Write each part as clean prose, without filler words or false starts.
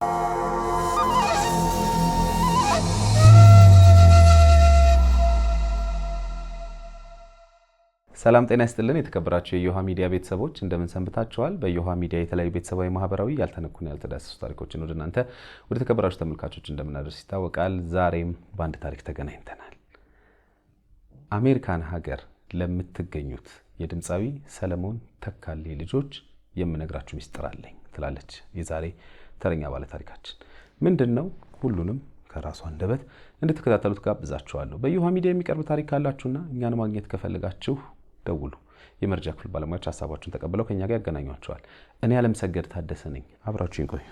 ሰላም ጤና ይስጥልን የተከበራችሁ የዮሃ ሚዲያ ቤተሰቦች እንደምን ሰንብታችኋል? በዮሃ ሚዲያ የተለያዩ ቤተሰባዊ ማህበራዊ ያልተነኩና ያልተዳሰሱ ታሪኮችን ወደ እናንተ ወደ ተከበራችሁ ተመልካቾች እንደምናደርስ ይታወቃል። ዛሬም በአንድ ታሪክ ተገናኝተናል። አሜሪካን ሀገር ለምትገኙት የድምፃዊ ሰለሞን ተካሌ ልጆች የምነግራችሁ ሚስጥር አለኝ ትላለች የዛሬ ተረኛ ባለ ታሪካችን። ምንድነው? ሁሉንም ከራሷ አንደበት እንድትከታተሉት ጋብዛችኋለሁ። በዮሃ ሚዲያ የሚቀርብ ታሪክ ካላችሁና እኛን ማግኘት ከፈለጋችሁ ደውሉ። የመረጃ ክፍል ባለሙያዎች ሀሳባችሁን ተቀብለው ከኛ ጋር ያገናኟችኋል። እኔ አለምሰገድ ታደሰ ነኝ። አብራችሁን ቆዩ።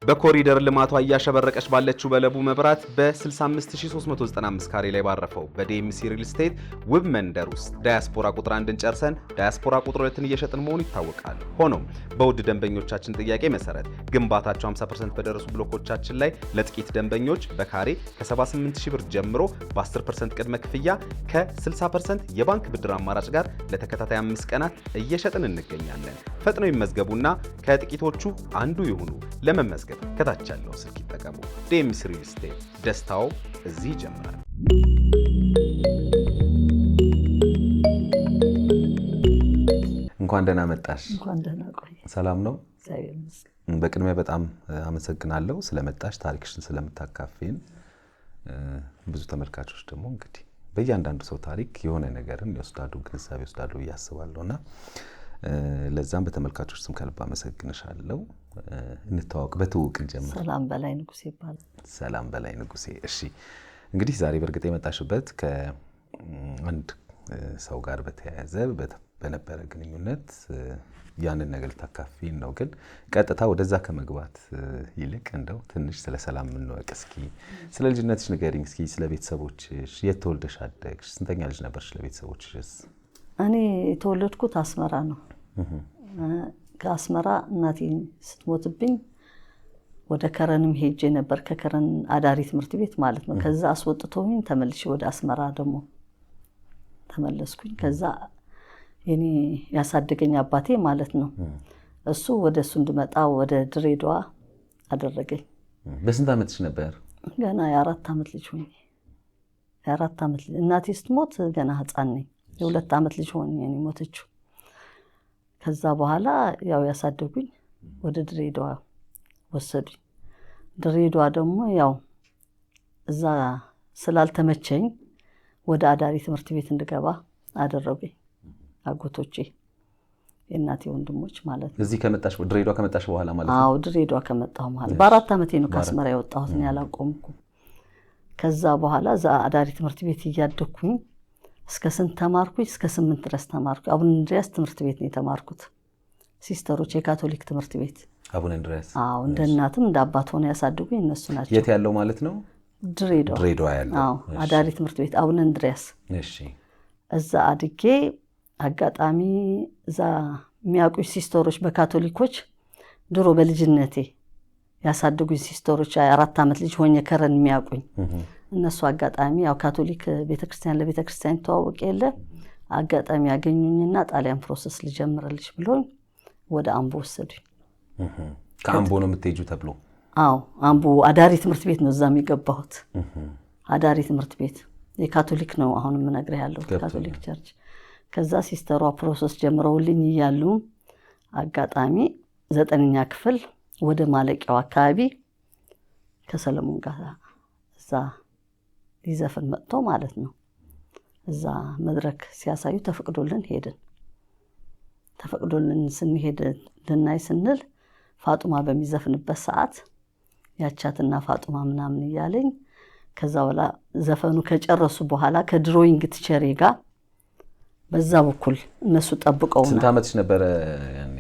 በኮሪደር ልማቷ እያሸበረቀች ባለችው በለቡ መብራት በ65395 ካሬ ላይ ባረፈው በዲኤምሲ ሪል ስቴት ውብ መንደር ውስጥ ዳያስፖራ ቁጥር 1ን ጨርሰን ዳያስፖራ ቁጥር 2ን እየሸጥን መሆኑ ይታወቃል። ሆኖም በውድ ደንበኞቻችን ጥያቄ መሰረት ግንባታቸው 50% በደረሱ ብሎኮቻችን ላይ ለጥቂት ደንበኞች በካሬ ከ78000 ብር ጀምሮ በ10% ቅድመ ክፍያ ከ60% የባንክ ብድር አማራጭ ጋር ለተከታታይ 5 ቀናት እየሸጥን እንገኛለን። ፈጥነው ይመዝገቡና ከጥቂቶቹ አንዱ ይሁኑ። ለመመዝገብ ከታች ያለው ስልክ ይጠቀሙ። ዲኤምሲ ሪል ስቴት፣ ደስታው እዚህ ይጀምራል። እንኳን ደህና መጣሽ። እንኳን ደህና ቆይ። ሰላም ነው? እግዚአብሔር ይመስገን። በቅድሚያ በጣም አመሰግናለሁ ስለመጣሽ፣ ታሪክሽን ስለምታካፊን። ብዙ ተመልካቾች ደግሞ እንግዲህ በእያንዳንዱ ሰው ታሪክ የሆነ ነገርን ይወስዳሉ፣ ግንዛቤ ይወስዳሉ እያስባለሁና ለዛም በተመልካቾች ስም ከልብ አመሰግንሻለሁ። እንተዋወቅ፣ በትውውቅ እንጀምር። ሰላም በላይ ንጉሴ ይባላል። ሰላም በላይ ንጉሴ። እሺ፣ እንግዲህ ዛሬ በእርግጥ የመጣሽበት ከአንድ ሰው ጋር በተያያዘ በነበረ ግንኙነት ያንን ነገር ልታካፊን ነው። ግን ቀጥታ ወደዛ ከመግባት ይልቅ እንደው ትንሽ ስለ ሰላም እንወቅ እስኪ። ስለ ልጅነትሽ ንገሪኝ እስኪ፣ ስለ ቤተሰቦችሽ። የት ተወልደሽ አደግሽ? ስንተኛ ልጅ ነበርሽ? ለቤተሰቦችሽስ? እኔ የተወለድኩት አስመራ ነው። ከአስመራ እናቴ ስትሞትብኝ ወደ ከረንም ሄጄ ነበር። ከከረን አዳሪ ትምህርት ቤት ማለት ነው። ከዛ አስወጥቶኝ ተመልሼ ወደ አስመራ ደግሞ ተመለስኩኝ። ከዛ የኔ ያሳደገኝ አባቴ ማለት ነው እሱ ወደ እሱ እንድመጣ ወደ ድሬዳዋ አደረገኝ። በስንት ዓመትሽ ነበር? ገና የ4 ዓመት ልጅ ሆኜ። የ4 ዓመት ልጅ እናቴ ስትሞት ገና ህፃን ነኝ። የ2 ዓመት ልጅ ሆኜ ነው ሞተችው። ከዛ በኋላ ያው ያሳደጉኝ ወደ ድሬዳዋ ወሰዱኝ። ድሬዳዋ ደግሞ ያው እዛ ስላልተመቸኝ ወደ አዳሪ ትምህርት ቤት እንድገባ አደረጉኝ አጎቶቼ፣ የእናቴ ወንድሞች ማለት ነው። እዚህ ከመጣሽ ድሬዳዋ ከመጣሽ በኋላ ማለት ነው? አዎ ድሬዳዋ ከመጣሁ ማለት በ4 ዓመቴ ነው ከአስመራ የወጣሁት። እኔ አላቆምኩም። ከዛ በኋላ እዛ አዳሪ ትምህርት ቤት እያደኩኝ እስከ ስንት ተማርኩኝ? እስከ 8 ድረስ ተማርኩ። አቡነ እንድሪያስ ትምህርት ቤት ነው የተማርኩት። ሲስተሮች የካቶሊክ ትምህርት ቤት አቡነ እንድሪያስ። አዎ እንደ እናትም እንደ አባት ሆነው ያሳደጉኝ እነሱ ናቸው። የት ያለው ማለት ነው? ድሬዳዋ ያለው። አዎ አዳሪ ትምህርት ቤት አቡነ እንድሪያስ። እሺ። እዛ አድጌ አጋጣሚ እዛ የሚያውቁኝ ሲስተሮች በካቶሊኮች ድሮ በልጅነቴ ያሳደጉኝ ሲስተሮች 4 ዓመት ልጅ ሆኜ ከረን የሚያውቁኝ እነሱ አጋጣሚ ያው ካቶሊክ ቤተክርስቲያን ለቤተክርስቲያን ተዋወቅ የለ አጋጣሚ ያገኙኝና ጣሊያን ፕሮሰስ ልጀምርልሽ ብሎኝ ወደ አምቦ ወሰዱኝ። ከአምቦ ነው የምትሄጂው ተብሎ? አዎ አምቦ አዳሪ ትምህርት ቤት ነው እዛ የሚገባሁት። አዳሪ ትምህርት ቤት የካቶሊክ ነው አሁን የምነግርህ ያለው ካቶሊክ ቸርች። ከዛ ሲስተሯ ፕሮሰስ ጀምረውልኝ እያሉ አጋጣሚ 9ኛ ክፍል ወደ ማለቂያው አካባቢ ከሰለሞን ጋር እዛ ሊዘፍን መጥቶ ማለት ነው እዛ መድረክ ሲያሳዩ ተፈቅዶልን ሄድን። ተፈቅዶልን ስንሄድ ልናይ ስንል ፋጡማ በሚዘፍንበት ሰዓት ያቻትና ፋጡማ ምናምን እያለኝ ከዛ በኋላ ዘፈኑ ከጨረሱ በኋላ ከድሮይንግ ቲቸሬ ጋር በዛ በኩል እነሱ ጠብቀው። ስንት ዓመትሽ ነበረ ያኔ?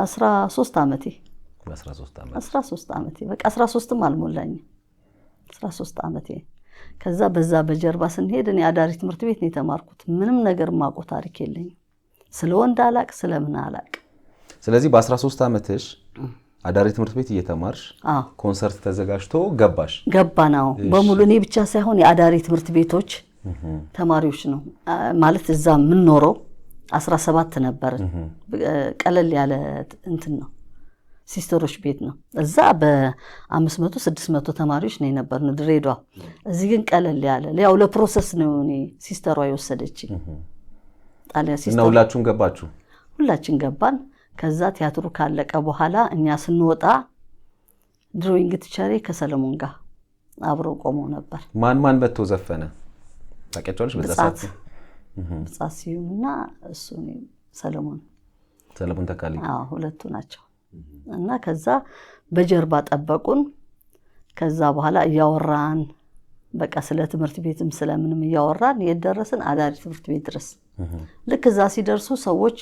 13 ዓመቴ። በ13 ዓመቴ በቃ 13ም አልሞላኝም። 13 ዓመቴ። ከዛ በዛ በጀርባ ስንሄድ እኔ አዳሪ ትምህርት ቤት ነው የተማርኩት። ምንም ነገር ማውቀው ታሪክ የለኝም። ስለ ወንድ አላቅ፣ ስለምን አላቅ። ስለዚህ በ13 ዓመትሽ አዳሪ ትምህርት ቤት እየተማርሽ ኮንሰርት ተዘጋጅቶ ገባናው በሙሉ እኔ ብቻ ሳይሆን የአዳሪ ትምህርት ቤቶች ተማሪዎች ነው ማለት እዛ ምን ኖረው 17 ነበር። ቀለል ያለ እንትን ነው ሲስተሮች ቤት ነው። እዛ በ500 600 ተማሪዎች ነው የነበርነው ድሬዳዋ። እዚህ ግን ቀለል ያለ ያው ለፕሮሰስ ነው እኔ ሲስተሯ የወሰደችኝ ጣሊያ ሲስተር። እና ሁላችሁም ገባችሁ? ሁላችን ገባን። ከዛ ቲያትሩ ካለቀ በኋላ እኛ ስንወጣ ድሮይንግ ቲቸሬ ከሰለሞን ጋር አብረው ቆመው ነበር። ማን መጥቶ ዘፈነ ታውቂያቸዋለሽ? በዛ ሰዓት ብጻት ሲዩምና እሱ ሰለሞን ተካልኝ። ሁለቱ ናቸው። እና ከዛ በጀርባ ጠበቁን። ከዛ በኋላ እያወራን በቃ ስለ ትምህርት ቤትም ስለምንም እያወራን የደረስን አዳሪ ትምህርት ቤት ድረስ። ልክ እዛ ሲደርሱ ሰዎች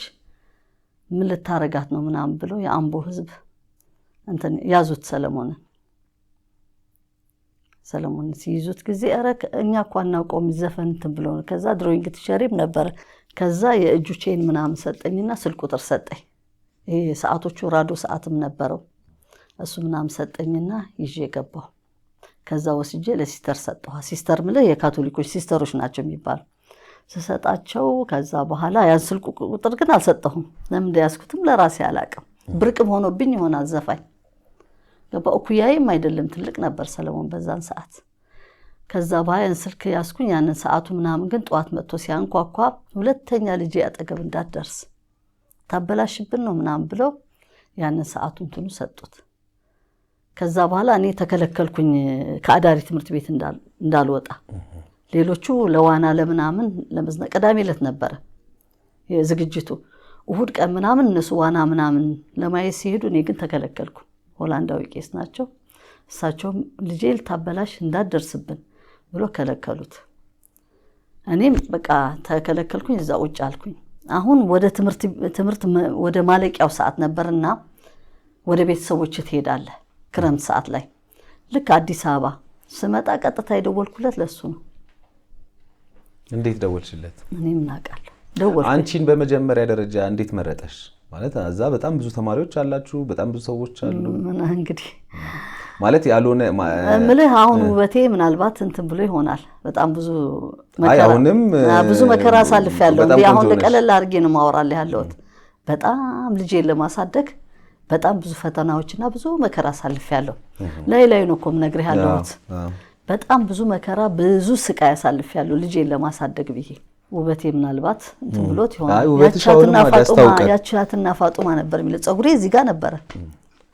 ምን ልታረጋት ነው ምናምን ብለው የአምቦ ህዝብ እንትን ያዙት ሰለሞን ሲይዙት ጊዜ አረክ እኛ እኮ አናውቀውም ዘፈን እንትን ብለው። ከዛ ድሮይንግ ቲቸሬም ነበር። ከዛ የእጁ ቼን ምናምን ሰጠኝና ስልክ ቁጥር ሰጠኝ። ይሄ ሰዓቶቹ ራዶ ሰዓትም ነበረው። እሱ ምናምን ሰጠኝና ይዤ ገባሁ። ከዛ ወስጄ ለሲስተር ሰጠኋ። ሲስተር ምለ የካቶሊኮች ሲስተሮች ናቸው የሚባሉ ስሰጣቸው። ከዛ በኋላ ያን ስልክ ቁጥር ግን አልሰጠሁም። ለምን እንደያዝኩትም ለራሴ አላቅም። ብርቅም ሆኖብኝ ይሆናል ዘፋኝ ገባ። እኩያዬም አይደለም ትልቅ ነበር ሰለሞን በዛን ሰዓት። ከዛ በኋላ ያን ስልክ ያዝኩኝ። ያንን ሰዓቱ ምናምን ግን ጠዋት መጥቶ ሲያንኳኳ ሁለተኛ ልጄ አጠገብ እንዳትደርስ ታበላሽብን ነው ምናምን ብለው ያንን ሰዓቱን እንትኑ ሰጡት። ከዛ በኋላ እኔ ተከለከልኩኝ ከአዳሪ ትምህርት ቤት እንዳልወጣ። ሌሎቹ ለዋና ለምናምን ለመዝና ቅዳሜ ዕለት ነበረ ዝግጅቱ። እሁድ ቀን ምናምን እነሱ ዋና ምናምን ለማየት ሲሄዱ እኔ ግን ተከለከልኩ። ሆላንዳዊ ቄስ ናቸው። እሳቸውም ልጄ ልታበላሽ እንዳትደርስብን ብሎ ከለከሉት። እኔም በቃ ተከለከልኩኝ። እዛ ውጭ አልኩኝ። አሁን ወደ ትምህርት ወደ ማለቂያው ሰዓት ነበርና ወደ ቤተሰቦች ትሄዳለህ ክረምት ሰዓት ላይ። ልክ አዲስ አበባ ስመጣ ቀጥታ የደወልኩለት ለሱ ነው። እንዴት ደወልሽለት? እኔም እናውቃለሁ ደወልኩ። አንቺን በመጀመሪያ ደረጃ እንዴት መረጠሽ? ማለት እዛ በጣም ብዙ ተማሪዎች አላችሁ፣ በጣም ብዙ ሰዎች አሉ። ምን እንግዲህ ማለት ያልሆነ ምልህ አሁን ውበቴ ምናልባት እንትን ብሎ ይሆናል። በጣም ብዙ መከራ አሳልፌያለሁ። እንዴ አሁን ለቀለል አድርጌ ነው ማወራልህ ያለሁት። በጣም ልጄን ለማሳደግ በጣም ብዙ ፈተናዎችና ብዙ መከራ አሳልፌያለሁ። ላይ ነው እኮ የምነግርህ ያለሁት። በጣም ብዙ መከራ ብዙ ስቃይ አሳልፌያለሁ ልጄን ለማሳደግ ብዬ። ውበቴ ምናልባት እንትን ብሎት ይሆናል። ያቻትና ፋጡማ ነበር የሚለው። ፀጉሬ እዚህ ጋር ነበረ።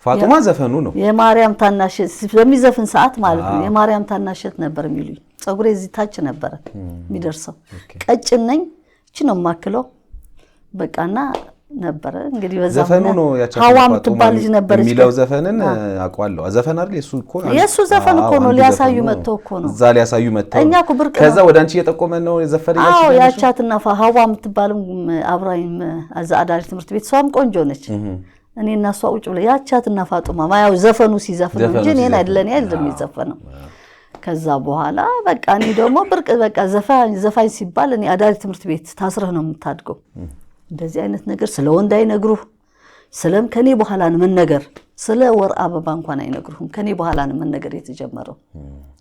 ፋጡማ ዘፈኑ ነው የማርያም ታናሽት በሚዘፍን ሰዓት ማለት ነው። የማርያም ታናሽት ነበር የሚሉኝ። ፀጉሬ እዚህ ታች ነበረ የሚደርሰው። ቀጭን ነኝ እቺ ነው የማክለው በቃና ነበረ። እንግዲህ ዘፈኑ ነው ሀዋ የምትባል ልጅ ነበረች የሚለው ዘፈንን አውቀዋለሁ። ዘፈን አይደል የሱ ዘፈን እኮ ነው። ሊያሳዩ መጥተው እኮ ነው። እዛ ሊያሳዩ መጥተው እኛ እኮ ብርቅ ከዛ ወደ አንቺ እየጠቆመ ነው የዘፈን ያቺ። አዎ ያቻትና ሀዋ የምትባልም አብራይም አዳሪ ትምህርት ቤት እሷም ቆንጆ ነች። እኔ እና እሷ ቁጭ ብለ ያቻትና ፋጡማ ማያው ዘፈኑ ሲዘፍን እንጂ እኔ አይደለም የሚዘፈነው። ከዛ በኋላ በቃ እኔ ደግሞ ብርቅ በቃ ዘፋኝ ሲባል እኔ አዳሪ ትምህርት ቤት ታስረህ ነው የምታድገው። እንደዚህ አይነት ነገር ስለ ወንድ አይነግሩህ። ስለም ከኔ በኋላ ነው መነገር። ስለ ወር አበባ እንኳን አይነግሩህም። ከኔ በኋላ ነው መነገር የተጀመረው።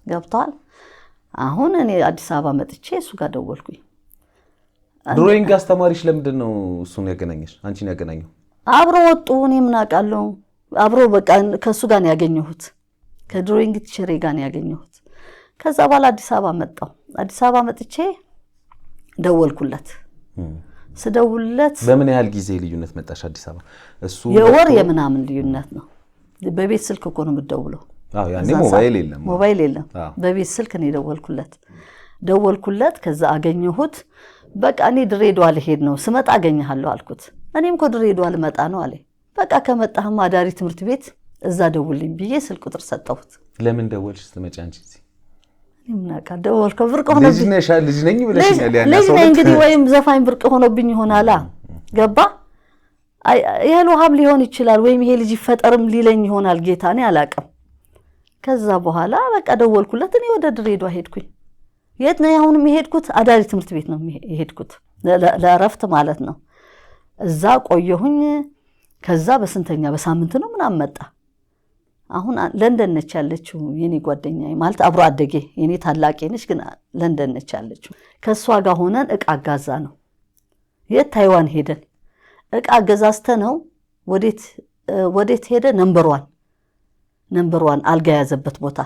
ገብቷል። አሁን እኔ አዲስ አበባ መጥቼ እሱ ጋር ደወልኩኝ። ድሮይንግ አስተማሪሽ ለምንድን ነው እሱን ያገናኘሽ? አንቺን ያገናኘው? አብሮ ወጡ። እኔ ምን አውቃለሁ። አብሮ በቃ ከሱ ጋር ነው ያገኘሁት። ከድሮይንግ ቲቸሬ ጋር ነው ያገኘሁት። ከዛ በኋላ አዲስ አበባ መጣሁ። አዲስ አበባ መጥቼ ደወልኩለት። ስደውልለት በምን ያህል ጊዜ ልዩነት መጣሽ አዲስ አበባ? እሱ የወር የምናምን ልዩነት ነው። በቤት ስልክ እኮ ነው የምትደውለው። አዎ ያኔ ሞባይል የለም። በቤት ስልክ ነው ደወልኩለት። ከዛ አገኘሁት። በቃ እኔ ድሬዳዋ ልሄድ ነው፣ ስመጣ አገኘሃለሁ አልኩት። እኔም እኮ ድሬዳዋ ልመጣ ነው አለኝ። በቃ ከመጣህማ አዳሪ ትምህርት ቤት እዛ ደውልኝ ብዬ ስልክ ቁጥር ሰጠሁት። ለምን ደወልሽ ስትመጪ አንቺ? ምናቃ ደወልከ ብርቅ ሆነብኝ። ልጅ ነኝ ብለሽኛል። ልጅ ነኝ እንግዲህ ወይም ዘፋኝ ብርቅ ሆነብኝ ይሆናላ። ገባ ይሄን ውሃም ሊሆን ይችላል፣ ወይም ይሄ ልጅ ይፈጠርም ሊለኝ ይሆናል ጌታ፣ እኔ አላውቅም። ከዛ በኋላ በቃ ደወልኩለት። እኔ ወደ ድሬዳዋ ሄድኩኝ። የት ነው አሁንም የሄድኩት? አዳሪ ትምህርት ቤት ነው የሄድኩት፣ ለእረፍት ማለት ነው። እዛ ቆየሁኝ። ከዛ በሳምንት ነው ምናምን መጣ። አሁን ለንደን ነች ያለችው የኔ ጓደኛዬ፣ ማለት አብሮ አደጌ የኔ ታላቄ ነች፣ ግን ለንደን ነች ያለችው። ከሷ ጋር ሆነን እቃ አጋዛ ነው። የት ታይዋን ሄደን እቃ አገዛዝተ ነው። ወዴት ወዴት ሄደ? ነምበር 1 አልጋ ያዘበት ቦታ።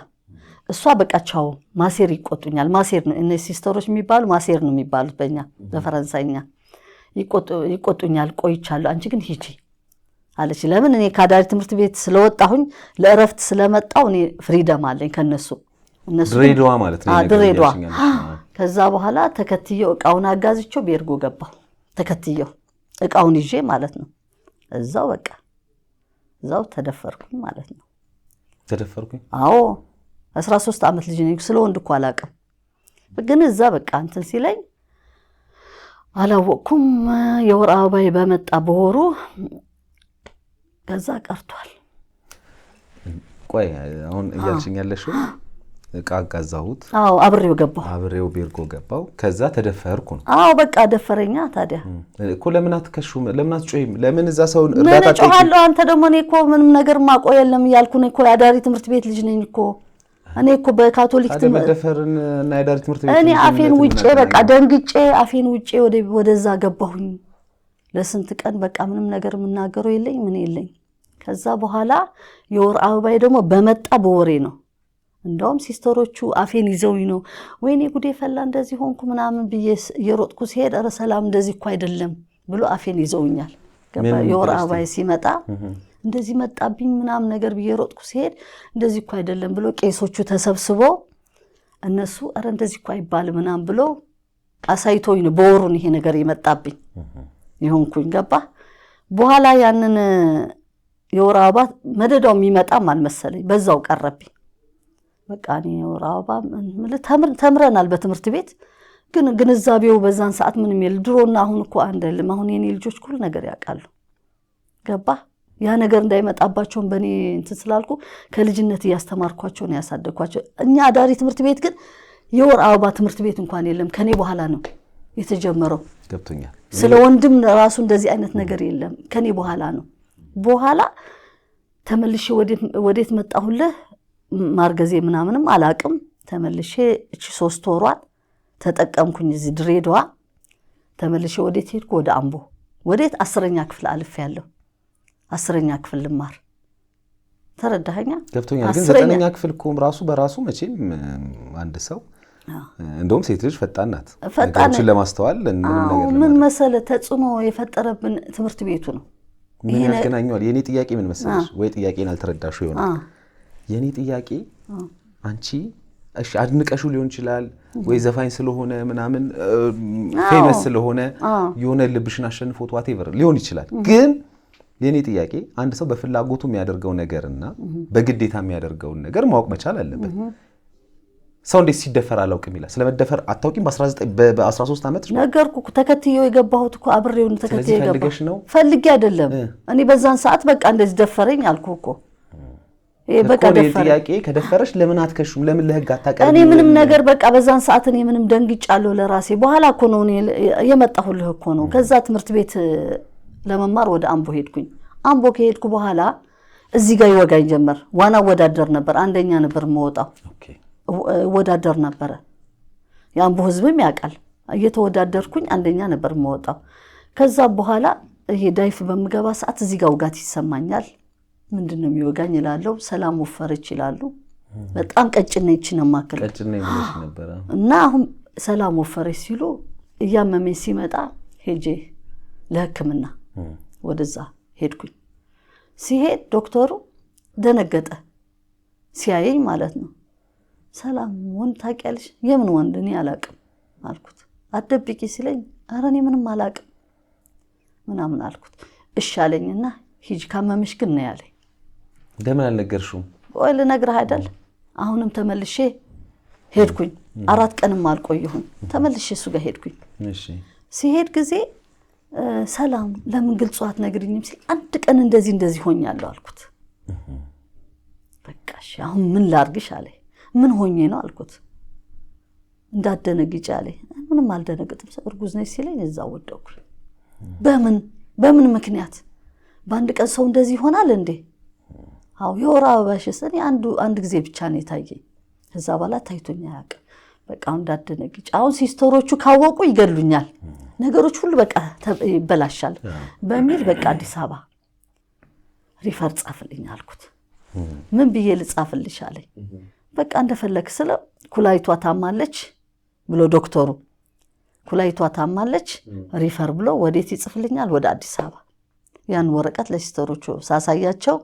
እሷ በቃ ቻው ማሴር ይቆጡኛል። ማሴር ነው እነዚህ ሲስተሮች የሚባሉ ማሴር ነው የሚባሉት በእኛ በፈረንሳይኛ። ይቆጡኛል ቆይቻለሁ፣ አንቺ ግን ሂጂ አለች። ለምን? እኔ ከአዳሪ ትምህርት ቤት ስለወጣሁኝ ለእረፍት ስለመጣሁ እኔ ፍሪደም አለኝ ከነሱ። ድሬዳዋ ማለት ነው። ድሬዳዋ። ከዛ በኋላ ተከትየው እቃውን አጋዝቸው ቤርጎ ገባሁ። ተከትየው እቃውን ይዤ ማለት ነው። እዛው ተደፈርኩኝ ማለት ነው። ተደፈርኩኝ? አዎ 13 ዓመት ልጅ ነኝ። ስለ ወንድ እኮ አላውቅም፣ ግን እዛ በቃ እንትን ሲለኝ አላወቅኩም። የወር አበባዬ በመጣ በወሩ ከዛ ቀርቷል። ቆይ አሁን እያልሽኝ ያለሽው እቃ አጋዛሁት? አዎ አብሬው ገባሁ። አብሬው ቤርጎ ገባሁ። ከዛ ተደፈርኩ ነው? አዎ በቃ ደፈረኛ። ታዲያ እኮ ለምን አትከሹም? ለምን አትጮይም? ለምን እዛ ሰው እርዳታ ጠይቃለሁ? አንተ ደግሞ እኔ እኮ ምንም ነገር ማቆ የለም እያልኩ ነው እኮ። የአዳሪ ትምህርት ቤት ልጅ ነኝ እኮ እኔ እኮ በካቶሊክ መደፈርን እና የአዳሪ ትምህርት ቤት እኔ አፌን ውጬ በቃ ደንግጬ አፌን ውጬ ወደዛ ገባሁኝ። ለስንት ቀን በቃ ምንም ነገር የምናገረው የለኝ ምን የለኝ። ከዛ በኋላ የወር አበባዬ ደግሞ በመጣ በወሬ ነው። እንደውም ሲስተሮቹ አፌን ይዘውኝ ነው ወይኔ ጉዴ ፈላ እንደዚህ ሆንኩ ምናምን ብዬ የሮጥኩ ሲሄድ ኧረ ሰላም እንደዚህ እኮ አይደለም ብሎ አፌን ይዘውኛል። የወር አበባዬ ሲመጣ እንደዚህ መጣብኝ ምናምን ነገር ብዬ ሮጥኩ ሲሄድ እንደዚህ እኮ አይደለም ብሎ ቄሶቹ ተሰብስበው እነሱ ኧረ እንደዚህ እኮ አይባል ምናምን ብሎ አሳይቶኝ ነው በወሩን ይሄ ነገር የመጣብኝ ይሆንኩኝ። ገባ በኋላ ያንን የወር አበባ መደዳው የሚመጣም አልመሰለኝ፣ በዛው ቀረብኝ። በቃ እኔ የወር አበባ ተምረናል በትምህርት ቤት፣ ግን ግንዛቤው በዛን ሰዓት ምንም የለ። ድሮና አሁን እኮ አንድ አይደለም። አሁን የኔ ልጆች ሁሉ ነገር ያውቃሉ። ገባ ያ ነገር እንዳይመጣባቸውን በእኔ እንትን ስላልኩ ከልጅነት እያስተማርኳቸው ነው ያሳደግኳቸው። እኛ አዳሪ ትምህርት ቤት ግን የወር አበባ ትምህርት ቤት እንኳን የለም። ከኔ በኋላ ነው የተጀመረው። ገብቶኛል። ስለ ወንድም ራሱ እንደዚህ አይነት ነገር የለም። ከኔ በኋላ ነው። በኋላ ተመልሼ ወዴት መጣሁልህ? ማርገዜ ምናምንም አላቅም። ተመልሼ እቺ 3 ወሯን ተጠቀምኩኝ እዚህ ድሬዳዋ። ተመልሼ ወዴት ሄድኩ? ወደ አምቦ። ወዴት? 10ኛ ክፍል አልፌያለሁ። 10ኛ ክፍል ልማር። ተረዳኸኛ? ገብቶኛል። ግን 9ኛ ክፍል እኮ ራሱ በራሱ መቼም አንድ ሰው እንደውም ሴት ልጅ ፈጣን ናት። ነገሮችን ለማስተዋል ምን መሰለ ተጽዕኖ የፈጠረብን ትምህርት ቤቱ ነው። ምን ያገናኘዋል? የኔ ጥያቄ ምን መሰለሽ? ወይ ጥያቄን አልተረዳሽው ይሆናል። የኔ ጥያቄ አንቺ እሺ አድንቀሽው ሊሆን ይችላል ወይ ዘፋኝ ስለሆነ ምናምን ፌመስ ስለሆነ የሆነ ልብሽን አሸንፎት whatever ሊሆን ይችላል። ግን የኔ ጥያቄ አንድ ሰው በፍላጎቱ የሚያደርገው ነገርና በግዴታ የሚያደርገውን ነገር ማወቅ መቻል አለበት። ሰው እንዴት ሲደፈር አላውቅም ይላል። ስለመደፈር አታውቂም? በ13 ዓመት ነገርኩ። ተከትየው የገባሁት እኮ አብሬውን ተከትየው ፈልገሽ ነው? ፈልጌ አይደለም። እኔ በዛን ሰዓት በቃ እንደዚህ ደፈረኝ አልኩ እኮ። በቃ ደፈረ። ጥያቄ ከደፈረሽ ለምን አትከሹም? ለምን ለህግ አታቀርም? እኔ ምንም ነገር በቃ በዛን ሰዓት እኔ ምንም ደንግጫለሁ ለራሴ። በኋላ እኮ ነው እኔ የመጣሁልህ እኮ ነው። ከዛ ትምህርት ቤት ለመማር ወደ አምቦ ሄድኩኝ። አምቦ ከሄድኩ በኋላ እዚህ ጋር ይወጋኝ ጀመር። ዋና ወዳደር ነበር፣ አንደኛ ነበር የምወጣው። ወዳደር ነበረ። የአምቦ ህዝብም ያውቃል። እየተወዳደርኩኝ አንደኛ ነበር የምወጣው። ከዛ በኋላ ይሄ ዳይፍ በምገባ ሰዓት እዚህ ጋር ውጋት ይሰማኛል። ምንድነው የሚወጋኝ እላለሁ። ሰላም ወፈረች ይላሉ። በጣም ቀጭን ነች ነው ማከለ ቀጭን ነኝ ብለሽ ነበር። እና አሁን ሰላም ወፈረች ሲሉ እያመመኝ ሲመጣ ሄጄ ለህክምና ወደዛ ሄድኩኝ። ሲሄድ ዶክተሩ ደነገጠ ሲያየኝ ማለት ነው። ሰላም ወንድ ታውቂያለሽ? የምን ወንድ? እኔ አላቅም አልኩት። አትደብቂ ሲለኝ ኧረ እኔ ምንም አላቅም ምናምን አልኩት። እሺ አለኝና ሂጂ ካመመሽ ግን ነው ያለኝ። ለምን አልነገርሽውም? ወይ ልነግርህ አይደል? አሁንም ተመልሼ ሄድኩኝ። 4 ቀንም አልቆየሁም። ተመልሼ እሱ ጋር ሄድኩኝ። እሺ ሲሄድ ጊዜ ሰላም ለምን ግልጽ አትነግሪኝም ሲል አንድ ቀን እንደዚህ ሆኛለሁ አልኩት። በቃ እሺ አሁን ምን ላርግሽ አለኝ። ምን ሆኜ ነው አልኩት። እንዳትደነግጪ አለኝ። ምንም አልደነግጥም እርጉዝ ነኝ ሲለኝ እዛው ወደኩ። በምን ምክንያት በአንድ ቀን ሰው እንደዚህ ይሆናል እንዴ? አው የወር አበባሽስ? እኔ አንድ ጊዜ ብቻ ነው የታየኝ። ከዛ በኋላ ታይቶኛ አያውቅም። በቃ እንዳትደነግጪ። አሁን ሲስተሮቹ ካወቁ ይገሉኛል፣ ነገሮች ሁሉ በቃ ይበላሻል በሚል በቃ አዲስ አበባ ሪፈር ጻፍልኝ አልኩት። ምን ብዬ ልጻፍልሽ አለኝ። በቃ እንደፈለክ ስለ ኩላይቷ ታማለች ብሎ ዶክተሩ ኩላይቷ ታማለች ሪፈር ብሎ ወዴት ይጽፍልኛል? ወደ አዲስ አበባ። ያን ወረቀት ለሲስተሮቹ ሳሳያቸው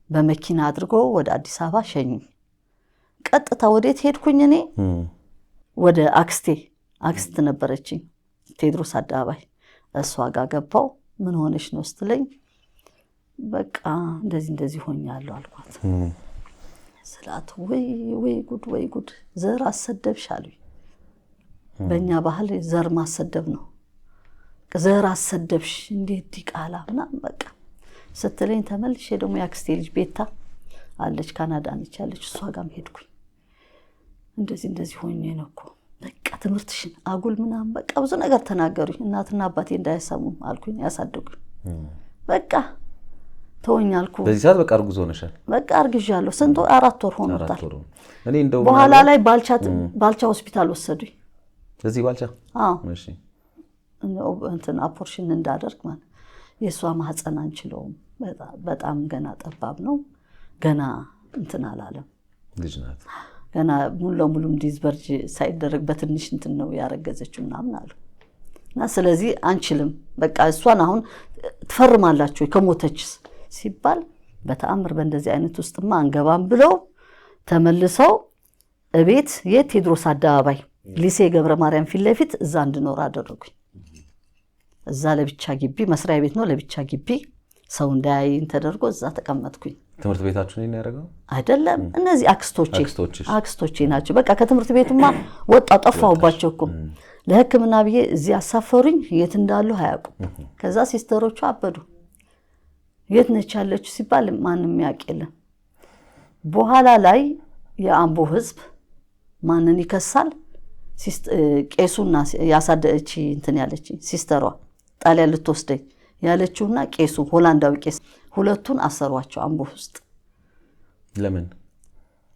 በመኪና አድርጎ ወደ አዲስ አበባ ሸኙ። ቀጥታ ወዴት ሄድኩኝ? እኔ ወደ አክስት ነበረችኝ ቴዎድሮስ አደባባይ። እሷ ጋር ገባው። ምን ሆነሽ ነው ስትለኝ በቃ እንደዚህ ሆኛለሁ አልኳት። ስላት ወይ ጉድ ዘር አሰደብሽ አሉኝ። በእኛ ባህል ዘር ማሰደብ ነው። ዘር አሰደብሽ እንዴት ዲቃላ ምናምን በቃ ስትለኝ ተመልሼ ደግሞ የአክስቴ ልጅ ቤታ አለች ካናዳ ነች ያለች እሷ ጋርም ሄድኩኝ። እንደዚህ ሆኜ ነው እኮ በቃ ትምህርትሽን አጉል ምናምን በቃ ብዙ ነገር ተናገሩኝ። እናትና አባቴ እንዳይሰሙ አልኩኝ ያሳደጉኝ። በቃ ተወኝ አልኩ። በዚህ ሰዓት በቃ እርጉዝ ሆነሻል? በቃ አርግዣለሁ። ስንት 4 ወር ሆኖታል። እኔ እንደው በኋላ ላይ ባልቻ ሆስፒታል ወሰዱኝ። እዚህ ባልቻ? አዎ እሺ። አፖርሽን እንዳደርግ ማለት የሷ ማህፀን አንችለውም። በጣም ገና ጠባብ ነው። ገና አላለም። ልጅ ናት። ገና ሙሉ ለሙሉ ዲስበርጅ ሳይደረግ በትንሽ ነው ያረገዘችው ምናምን አሉ። እና ስለዚህ አንችልም በቃ እሷን አሁን ትፈርማላችሁ ከሞተች ሲባል በተአምር በእንደዚህ አይነት ውስጥማ አንገባም ብለው ተመልሰው እቤት የቴዎድሮስ አደባባይ ሊሴ ገብረ ማርያም ፊት ለፊት እዛ እንድኖር አደረጉኝ። እዛ ለብቻ ግቢ መስሪያ ቤት ነው፣ ለብቻ ግቢ ሰው እንዳያይን ተደርጎ እዛ ተቀመጥኩኝ። ትምህርት ቤታችሁ ነው ያደረገው? አይደለም እነዚህ አክስቶቼ ናቸው። በቃ ከትምህርት ቤቱማ ወጣው ጠፋሁባቸው እኮ። ለሕክምና ብዬ እዚህ አሳፈሩኝ። የት እንዳሉ አያውቁም። ከዛ ሲስተሮቹ አበዱ። የት ነች ያለችው ሲባል ማንም ያውቅ የለም። በኋላ ላይ የአምቦ ህዝብ ማንን ይከሳል? ቄሱና ያሳደች ያለች ሲስተሯ ጣሊያን ልትወስደኝ ያለችውና ቄሱ ሆላንዳዊ ቄስ ሁለቱን አሰሯቸው አምቦ ውስጥ። ለምን?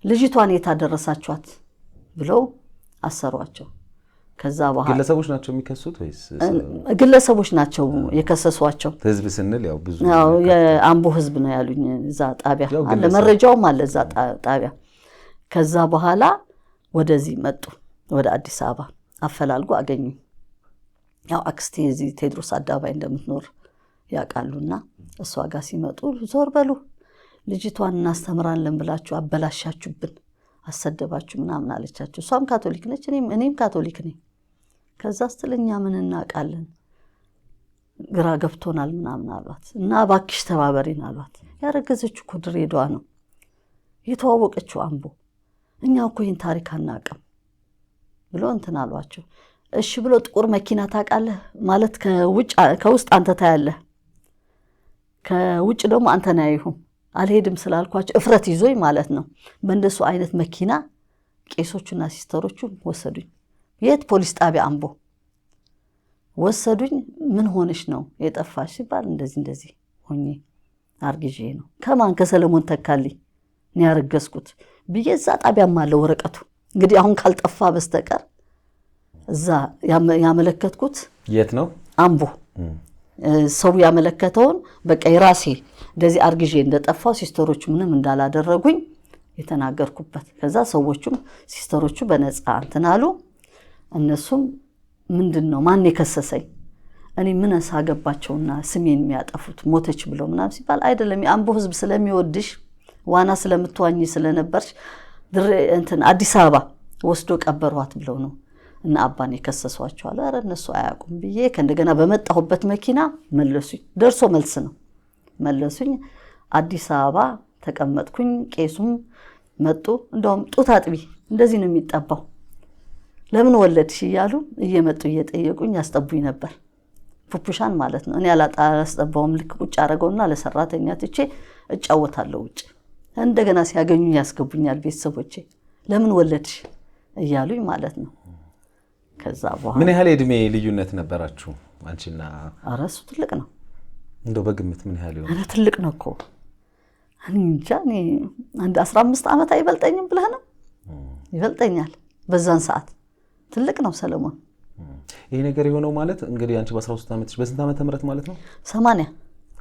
ልጅቷን የታደረሳችኋት ብለው አሰሯቸው። ከዛ በኋላ ግለሰቦች ናቸው የሚከሱት ወይስ? ግለሰቦች ናቸው የከሰሷቸው። ህዝብ ስንል ያው ብዙ የአምቦ ህዝብ ነው ያሉኝ። እዛ ጣቢያ አለ መረጃውም አለ እዛ ጣቢያ። ከዛ በኋላ ወደዚህ መጡ ወደ አዲስ አበባ አፈላልጎ አገኙ። ያው አክስቴ እዚህ ቴዎድሮስ አደባባይ እንደምትኖር ያውቃሉና እሷ ጋር ሲመጡ ዞር በሉ ልጅቷን እናስተምራለን ብላችሁ አበላሻችሁብን፣ አሰደባችሁ ምናምን አለቻቸው። እሷም ካቶሊክ ነች፣ እኔም ካቶሊክ ነኝ። ከዛ ስትለኛ ምን እናውቃለን ግራ ገብቶናል ምናምን አሏት። እና እባክሽ ተባበሪን አሏት። ያረገዘችው እኮ ድሬዳዋ ነው የተዋወቀችው አምቦ፣ እኛ እኮ ይህን ታሪክ አናውቅም ብሎ አሏቸው። እሺ ብሎ ጥቁር መኪና ታውቃለህ ማለት ከውስጥ አንተ ታያለህ፣ ከውጭ ደግሞ አንተ ናይሁም አልሄድም ስላልኳቸው እፍረት ይዞኝ ማለት ነው። በእንደሱ አይነት መኪና ቄሶቹና ሲስተሮቹ ወሰዱኝ። የት? ፖሊስ ጣቢያ አምቦ ወሰዱኝ። ምን ሆነሽ ነው የጠፋሽ ሲባል እንደዚህ ሆኜ አርግዤ ነው። ከማን? ከሰለሞን ተካልኝ ነው ያረገዝኩት ብዬ እዛ ጣቢያም አለ ወረቀቱ። እንግዲህ አሁን ካልጠፋ በስተቀር እዛ ያመለከትኩት የት ነው? አምቦ። ሰው ያመለከተውን በቃ የራሴ እንደዚህ አርግዤ እንደጠፋው ሲስተሮቹ ምንም እንዳላደረጉኝ የተናገርኩበት። ከዛ ሰዎቹም ሲስተሮቹ በነፃ አሉ። እነሱም ምንድነው ማን የከሰሰኝ እኔ ምን አሳገባቸውና ስሜን የሚያጠፉት ሞተች ብለው ምናምን ሲባል አይደለም የአምቦ ህዝብ ስለሚወድሽ ዋና ስለምትዋኝ ስለነበርሽ አዲስ አበባ ወስዶ ቀበሯት ብለው ነው እና አባን የከሰሷቸው አለ። ኧረ እነሱ አያውቁም ብዬ ከእንደገና በመጣሁበት መኪና መለሱኝ። ደርሶ መልስ ነው መለሱኝ። አዲስ አበባ ተቀመጥኩኝ። ቄሱም መጡ። እንደውም ጡት አጥቢ እንደዚህ ነው የሚጠባው ለምን ወለድሽ እያሉ እየመጡ እየጠየቁኝ ያስጠቡኝ ነበር። ፑፑሻን ማለት ነው። እኔ አላስጠባውም። ልክ ቁጭ አደረገውና ለሰራተኛ ትቼ እጫወታለሁ ውጭ። እንደገና ሲያገኙኝ ያስገቡኛል ቤተሰቦቼ። ለምን ወለድሽ እያሉኝ ማለት ነው። ከዛ በኋላ ምን ያህል እድሜ ልዩነት ነበራችሁ አንቺና? ኧረ እሱ ትልቅ ነው። እንደው በግምት ምን ያህል ይሆናል? ኧረ ትልቅ ነው እኮ እንጃ። እኔ አንድ 15 ዓመት አይበልጠኝም ብለህ ነው? ይበልጠኛል። በዛን ሰዓት ትልቅ ነው ሰለሞን። ይሄ ነገር የሆነው ማለት እንግዲህ አንቺ በ13 ዓመትሽ በስንት ዓመተ ምህረት ማለት ነው? 80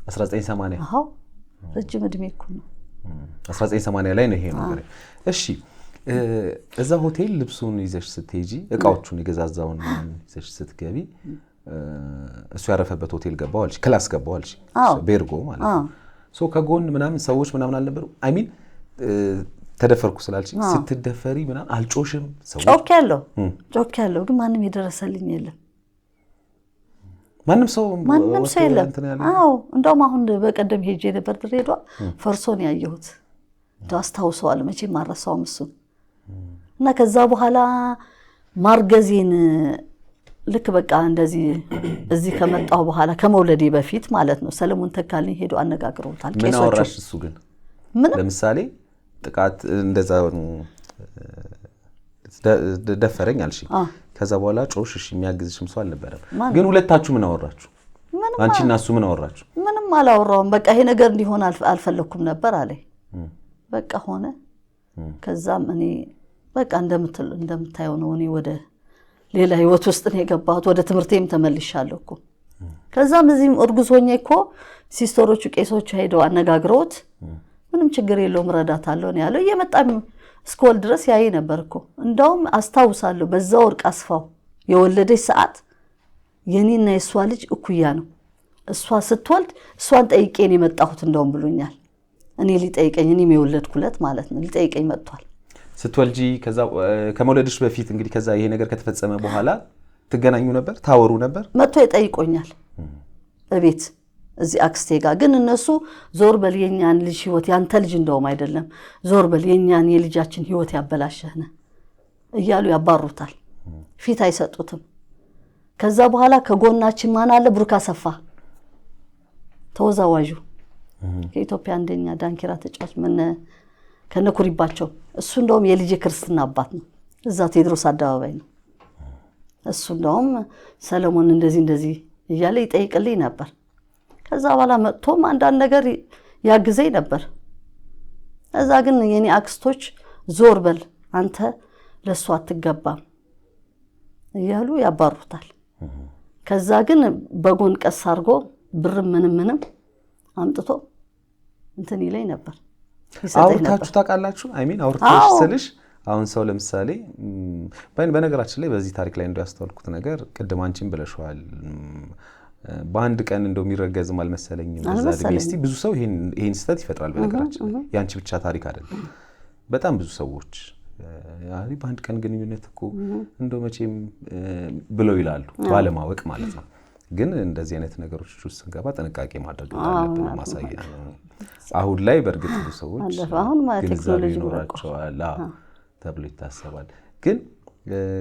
1980። አዎ ረጅም እድሜ እኮ ነው። 1980 ላይ ነው ይሄ ነገር። እሺ እዛ ሆቴል ልብሱን ይዘሽ ስትሄጂ እቃዎቹን የገዛዛውን ይዘሽ ስትገቢ እሱ ያረፈበት ሆቴል ገባው አልሽ፣ ክላስ ገባው አልሽ፣ ቤርጎ ማለት ነው። ሶ ከጎን ምናምን ሰዎች ምናምን አልነበሩ? አይ ሚን ተደፈርኩ ስላልሽ ስትደፈሪ ምናምን አልጮሽም? ሰዎች ጮክ ያለው ግን ማንም የደረሰልኝ የለም። ማንም ሰው የለም። እንደውም አሁን በቀደም ሄጄ ነበር ድሬዳዋ፣ ፈርሶን ያየሁት እንደው አስታውሰዋለሁ፣ መቼም አልረሳውም እሱን። እና ከዛ በኋላ ማርገዜን ልክ በቃ እንደዚህ እዚህ ከመጣሁ በኋላ ከመውለዴ በፊት ማለት ነው ሰለሞን ተካልኝ ሄዶ አነጋግረውታል ቄሶቹ። ምን አወራሽ እሱ ግን? ለምሳሌ ጥቃት እንደዛ ደፈረኝ አልሽ፣ ከዛ በኋላ ጮሽሽ፣ የሚያግዝሽም ሰው አልነበረም። ግን ሁለታችሁ ምን አወራችሁ? አንቺና እሱ ምን አወራችሁ? ምንም አላወራውም። በቃ ይሄ ነገር እንዲሆን አልፈለኩም ነበር አለ። በቃ ሆነ። ከዛም እኔ በቃ እንደምታየው ነው፣ እኔ ወደ ሌላ ህይወት ውስጥ ነው የገባሁት። ወደ ትምህርቴም ተመልሻለሁ እኮ። ከዛም እዚህም እርጉዝ ሆኜ እኮ ሲስተሮቹ ቄሶቹ ሄደው አነጋግረውት ምንም ችግር የለውም እረዳታለሁ ነው ያለው። እየመጣም እስከወልድ ድረስ ያይ ነበር እኮ። እንደውም አስታውሳለሁ በዛ ወርቅ አስፋው የወለደች ሰዓት የኔና የሷ ልጅ እኩያ ነው። እሷ ስትወልድ እሷን ጠይቄ ነው የመጣሁት እንደውም ብሎኛል። እኔ ሊጠይቀኝ እኔም የወለድኩለት ማለት ነው ሊጠይቀኝ መጥቷል። ስትወልጂ ከዛ ከመውለድሽ በፊት እንግዲህ ከዛ ይሄ ነገር ከተፈጸመ በኋላ ትገናኙ ነበር? ታወሩ ነበር? መጥቶ ይጠይቆኛል እቤት እዚህ አክስቴ ጋር። ግን እነሱ ዞር በል የኛን ልጅ ህይወት ያንተ ልጅ እንደውም አይደለም፣ ዞር በል የኛን የልጃችን ህይወት ያበላሸህነ እያሉ ያባሩታል። ፊት አይሰጡትም። ከዛ በኋላ ከጎናችን ማን አለ? ብሩክ አሰፋ ተወዛዋዡ ከኢትዮጵያ አንደኛ ዳንኪራ ተጫዋች ከነኩሪባቸው። እሱ እንደውም የልጅ ክርስትና አባት ነው። እዛ ቴድሮስ አደባባይ ነው። እሱ እንደውም ሰለሞን እንደዚህ እያለ ይጠይቅልኝ ነበር። ከዛ በኋላ መጥቶም አንዳንድ ነገር ያግዘኝ ነበር። እዛ ግን የኔ አክስቶች ዞር በል አንተ ለሱ አትገባም እያሉ ያባሩታል። ከዛ ግን በጎን ቀስ አድርጎ ብርም ምንም አምጥቶ እንትን ይለኝ ነበር። አውርታችሁ ታውቃላችሁ? አይ ሚን አውርታችሁ ስልሽ አሁን ሰው ለምሳሌ በነገራችን ላይ በዚህ ታሪክ ላይ ያስተዋልኩት ነገር ቅድም አንቺም ብለሽዋል፣ በአንድ ቀን እንደው የሚረገዝም አልመሰለኝም። በዛ ድግስቲ ብዙ ሰው ይሄን ስህተት ይፈጥራል። በነገራችን ላይ ያንቺ ብቻ ታሪክ አይደለም። በጣም ብዙ ሰዎች በአንድ ቀን ግንኙነት እኮ እንደው መቼም ብለው ይላሉ፣ ባለማወቅ ማለት ነው። ግን እንደዚህ አይነት ነገሮች ውስጥ ስንገባ ጥንቃቄ ማድረግ እንዳለብን ማሳያ ነው። አሁን ላይ በእርግጥ ብዙ ሰዎች ግንዛቤ ይኖራቸዋል ተብሎ ይታሰባል። ግን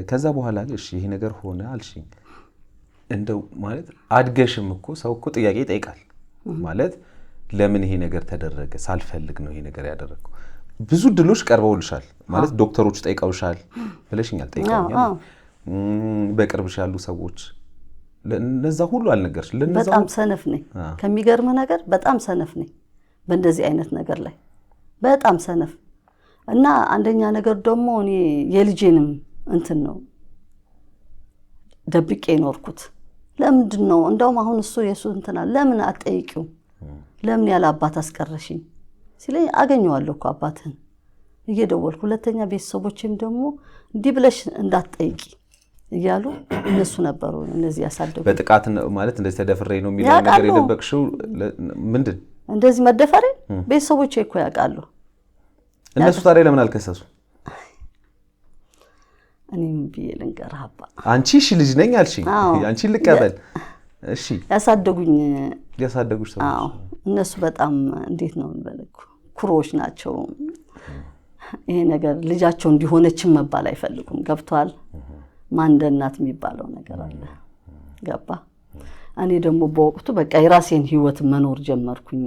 ከዛ በኋላ እሺ ይሄ ነገር ሆነ አልሽኝ። እንደው ማለት አድገሽም እኮ ሰው እኮ ጥያቄ ይጠይቃል። ማለት ለምን ይሄ ነገር ተደረገ? ሳልፈልግ ነው ይሄ ነገር ያደረገው። ብዙ ድሎች ቀርበውልሻል ማለት ዶክተሮች ጠይቀውሻል ብለሽኛል። ጠይቀውኛል። በቅርብሽ ያሉ ሰዎች ለነዛ ሁሉ አልነገርሽ? በጣም ሰነፍ ነኝ። ከሚገርም ነገር በጣም ሰነፍ ነኝ በእንደዚህ አይነት ነገር ላይ በጣም ሰነፍ እና አንደኛ ነገር ደግሞ እኔ የልጄንም እንትን ነው ደብቄ ኖርኩት። ለምንድን ነው እንደውም አሁን እሱ የሱ እንትና ለምን አትጠይቂው? ለምን ያለ አባት አስቀረሽኝ ሲለኝ አገኘዋለሁ እኮ አባትህን እየደወልኩ። ሁለተኛ ቤተሰቦቼም ደግሞ እንዲህ ብለሽ እንዳትጠይቂ እያሉ እነሱ ነበሩ እነዚህ ያሳደጉ። በጥቃት ማለት እንደዚህ ተደፍሬ ነው የሚለው ነገር የደበቅሽው ምንድን? እንደዚህ መደፈሬ ቤተሰቦቼ እኮ ያውቃሉ። እነሱ ታዲያ ለምን አልከሰሱ? እኔም ብዬ ልንገርህ አባ፣ አንቺ እሺ ልጅ ነኝ አልሽኝ፣ አንቺ ልቀበል እሺ። ያሳደጉሽ ሰዎች እነሱ በጣም እንዴት ነው እንበልኩ ኩሮዎች ናቸው። ይሄ ነገር ልጃቸው እንዲሆነችን መባል አይፈልጉም። ገብቷል? ማንደናት የሚባለው ነገር አለ። ገባ? እኔ ደግሞ በወቅቱ በቃ የራሴን ህይወት መኖር ጀመርኩኝ።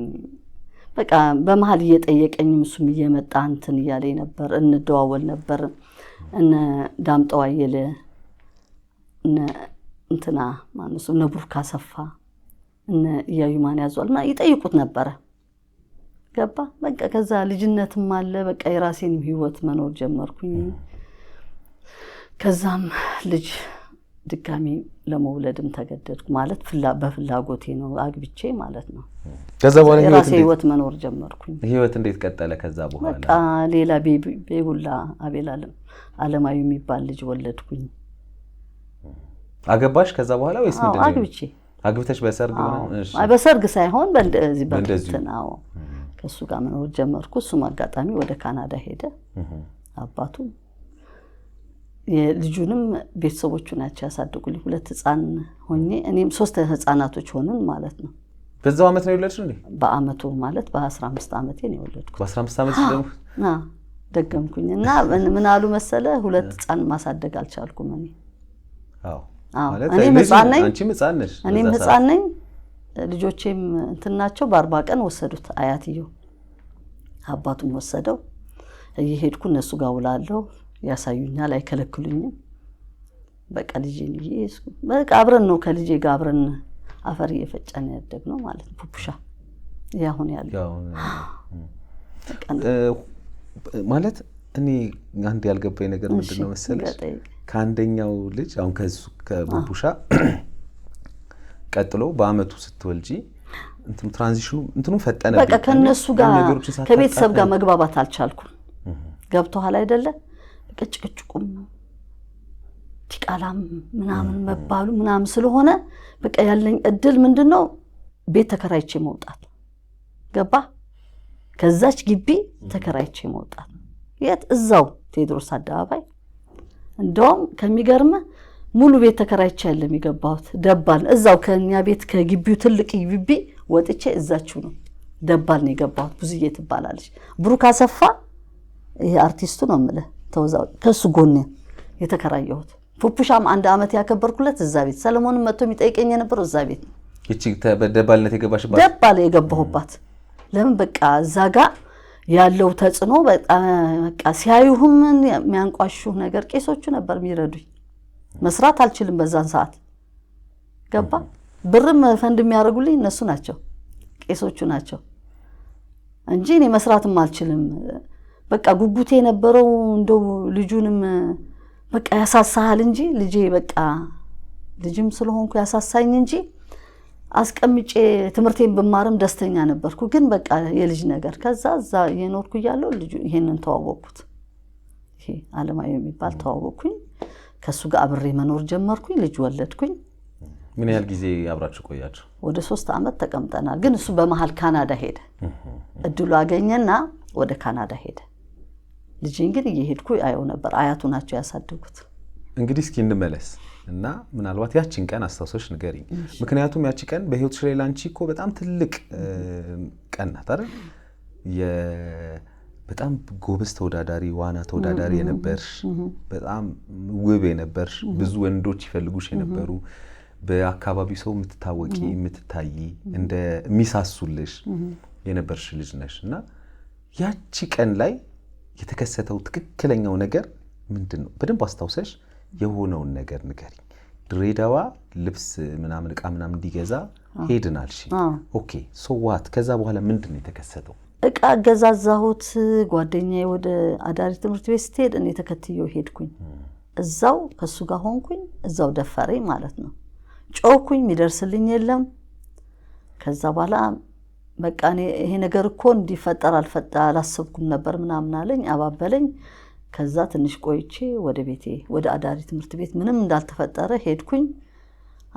በቃ በመሃል እየጠየቀኝም እሱም እየመጣ እንትን እያለኝ ነበር። እንደዋወል ነበር። እነ ዳምጠው አየለ እነ እንትና ማንሱ እነ ብሩክ አሰፋ እነ እያዩ ማን ያዟልና ይጠይቁት ነበረ። ገባ? በቃ ከዛ ልጅነትም አለ። በቃ የራሴን ህይወት መኖር ጀመርኩኝ። ከዛም ልጅ ድጋሚ ለመውለድም ተገደድኩ ማለት በፍላጎቴ ነው አግብቼ ማለት ነው ከዛ በኋላ የራሴ ህይወት መኖር ጀመርኩኝ ህይወት እንዴት ቀጠለ ከዛ በኋላ በቃ ሌላ ቤቡላ አቤላለም አለማዩ የሚባል ልጅ ወለድኩኝ አገባሽ ከዛ በኋላ ወይስ ምንድነው አግብቼ አግብተሽ በሰርግ ነው እሺ በሰርግ ሳይሆን በእንደዚህ በእንትናው ከሱ ጋር መኖር ጀመርኩ እሱ አጋጣሚ ወደ ካናዳ ሄደ አባቱ የልጁንም ቤተሰቦቹ ናቸው ያሳደጉልኝ ሁለት ህፃን ሆኜ እኔም ሶስት ህፃናቶች ሆነን ማለት ነው በዛው አመት ነው የወለድሽ እንዴ በአመቱ ማለት በ15 አመቴ ነው የወለድኩት በ15 አመት ደግሞ ደገምኩኝና ምን አሉ መሰለ ሁለት ህፃን ማሳደግ አልቻልኩም እኔ ማለት እኔም ህፃን ነኝ አንቺም ህፃን ነሽ እኔም ህፃን ነኝ ልጆቼም እንትናቸው በ40 ቀን ወሰዱት አያትየው አባቱም ወሰደው እየሄድኩ እነሱ ጋር ውላለሁ ያሳዩኛል አይከለክሉኝም በቃ ልጄን ይይስኩ በቃ አብረን ነው ከልጄ ጋር አብረን አፈር እየፈጨን ያደግነው ማለት ነው ፑፑሻ ያሁን ያለው ማለት እኔ አንድ ያልገባኝ ነገር ምንድነው መሰለሽ ከአንደኛው ልጅ አሁን ከቡቡሻ ቀጥሎ በአመቱ ስትወልጂ እንትን ትራንዚሽኑ እንትኑ ፈጠነ በቃ ከነሱ ጋር ከቤተሰብ ጋር መግባባት አልቻልኩም ገብቶሃል አይደለ በቃ ጭቅጭቁም ዲቃላም ምናምን መባሉ ምናምን ስለሆነ በቃ ያለኝ እድል ምንድነው ቤት ተከራይቼ መውጣት ገባ ከዛች ግቢ ተከራይቼ መውጣት የት እዛው ቴዎድሮስ አደባባይ እንደውም ከሚገርም ሙሉ ቤት ተከራይቼ ያለም ይገባሁት ደባል እዛው ከኛ ቤት ከግቢው ትልቅ ግቢ ወጥቼ እዛችሁ ነው ደባል ነው የገባሁት ብዙዬ ትባላለች ብሩክ አሰፋ ይሄ አርቲስቱ ነው ማለት ተወዛው ከሱ ጎን የተከራየሁት ፑፑሻም አንድ አመት ያከበርኩለት እዛ ቤት ሰለሞንም መጥቶ የሚጠይቀኝ ነበር እዛ ቤት እቺ በደባልነት የገባሽባት ደባል የገባሁባት ለምን በቃ እዛ ጋር ያለው ተጽኖ በቃ ሲያዩሁም የሚያንቋሹ ነገር ቄሶቹ ነበር የሚረዱኝ መስራት አልችልም በዛን ሰዓት ገባ ብርም ፈንድ የሚያደርጉልኝ እነሱ ናቸው ቄሶቹ ናቸው እንጂ እኔ መስራትም አልችልም በቃ ጉጉቴ ነበረው እንደው ልጁንም በቃ ያሳሳሃል እንጂ ልጄ በቃ ልጅም ስለሆንኩ ያሳሳኝ እንጂ አስቀምጬ ትምርቴን በማርም ደስተኛ ነበርኩ ግን በቃ የልጅ ነገር ከዛ የኖርኩ ያለው ልጅ ይሄንን ተዋወቅኩት ይሄ አለማዩ የሚባል ተዋወቅኩኝ ከሱ ጋር አብሬ መኖር ጀመርኩኝ ልጅ ወለድኩኝ ምን ያህል ጊዜ አብራችሁ ቆያችሁ ወደ 3 አመት ተቀምጠናል ግን እሱ በመሃል ካናዳ ሄደ እድሉ አገኘና ወደ ካናዳ ሄደ ልጅን ግን እየሄድኩ አየው ነበር አያቱ ናቸው ያሳደጉት እንግዲህ እስኪ እንመለስ እና ምናልባት ያቺን ቀን አስተዋውሰሽ ንገሪኝ ምክንያቱም ያቺ ቀን በህይወትሽ ላይ ላንቺ እኮ በጣም ትልቅ ቀን ናት አይደል በጣም ጎበዝ ተወዳዳሪ ዋና ተወዳዳሪ የነበርሽ በጣም ውብ የነበርሽ ብዙ ወንዶች ይፈልጉሽ የነበሩ በአካባቢው ሰው የምትታወቂ የምትታይ እንደ ሚሳሱልሽ የነበርሽ ልጅ ነሽና ያቺ ቀን ላይ የተከሰተው ትክክለኛው ነገር ምንድነው በደንብ አስተዋውሰሽ የሆነውን ነገር ንገሪኝ ድሬዳዋ ልብስ ምናምን ዕቃ ምናምን እንዲገዛ ሄድናልሽ ኦኬ ሶ ዋት ከዛ በኋላ ምንድነው የተከሰተው ዕቃ ገዛዛሁት ጓደኛዬ ወደ አዳሪ ትምህርት ቤት ስትሄድ እኔ ተከትዬው ሄድኩኝ እዛው ከሱ ጋር ሆንኩኝ እዛው ደፈረኝ ማለት ነው ጮኩኝ የሚደርስልኝ የለም ከዛ በኋላ በቃ እኔ ይሄ ነገር እኮ እንዲፈጠር አላሰብኩም ነበር ምናምን አለኝ አባበለኝ ከዛ ትንሽ ቆይቼ ወደ ቤቴ ወደ አዳሪ ትምህርት ቤት ምንም እንዳልተፈጠረ ሄድኩኝ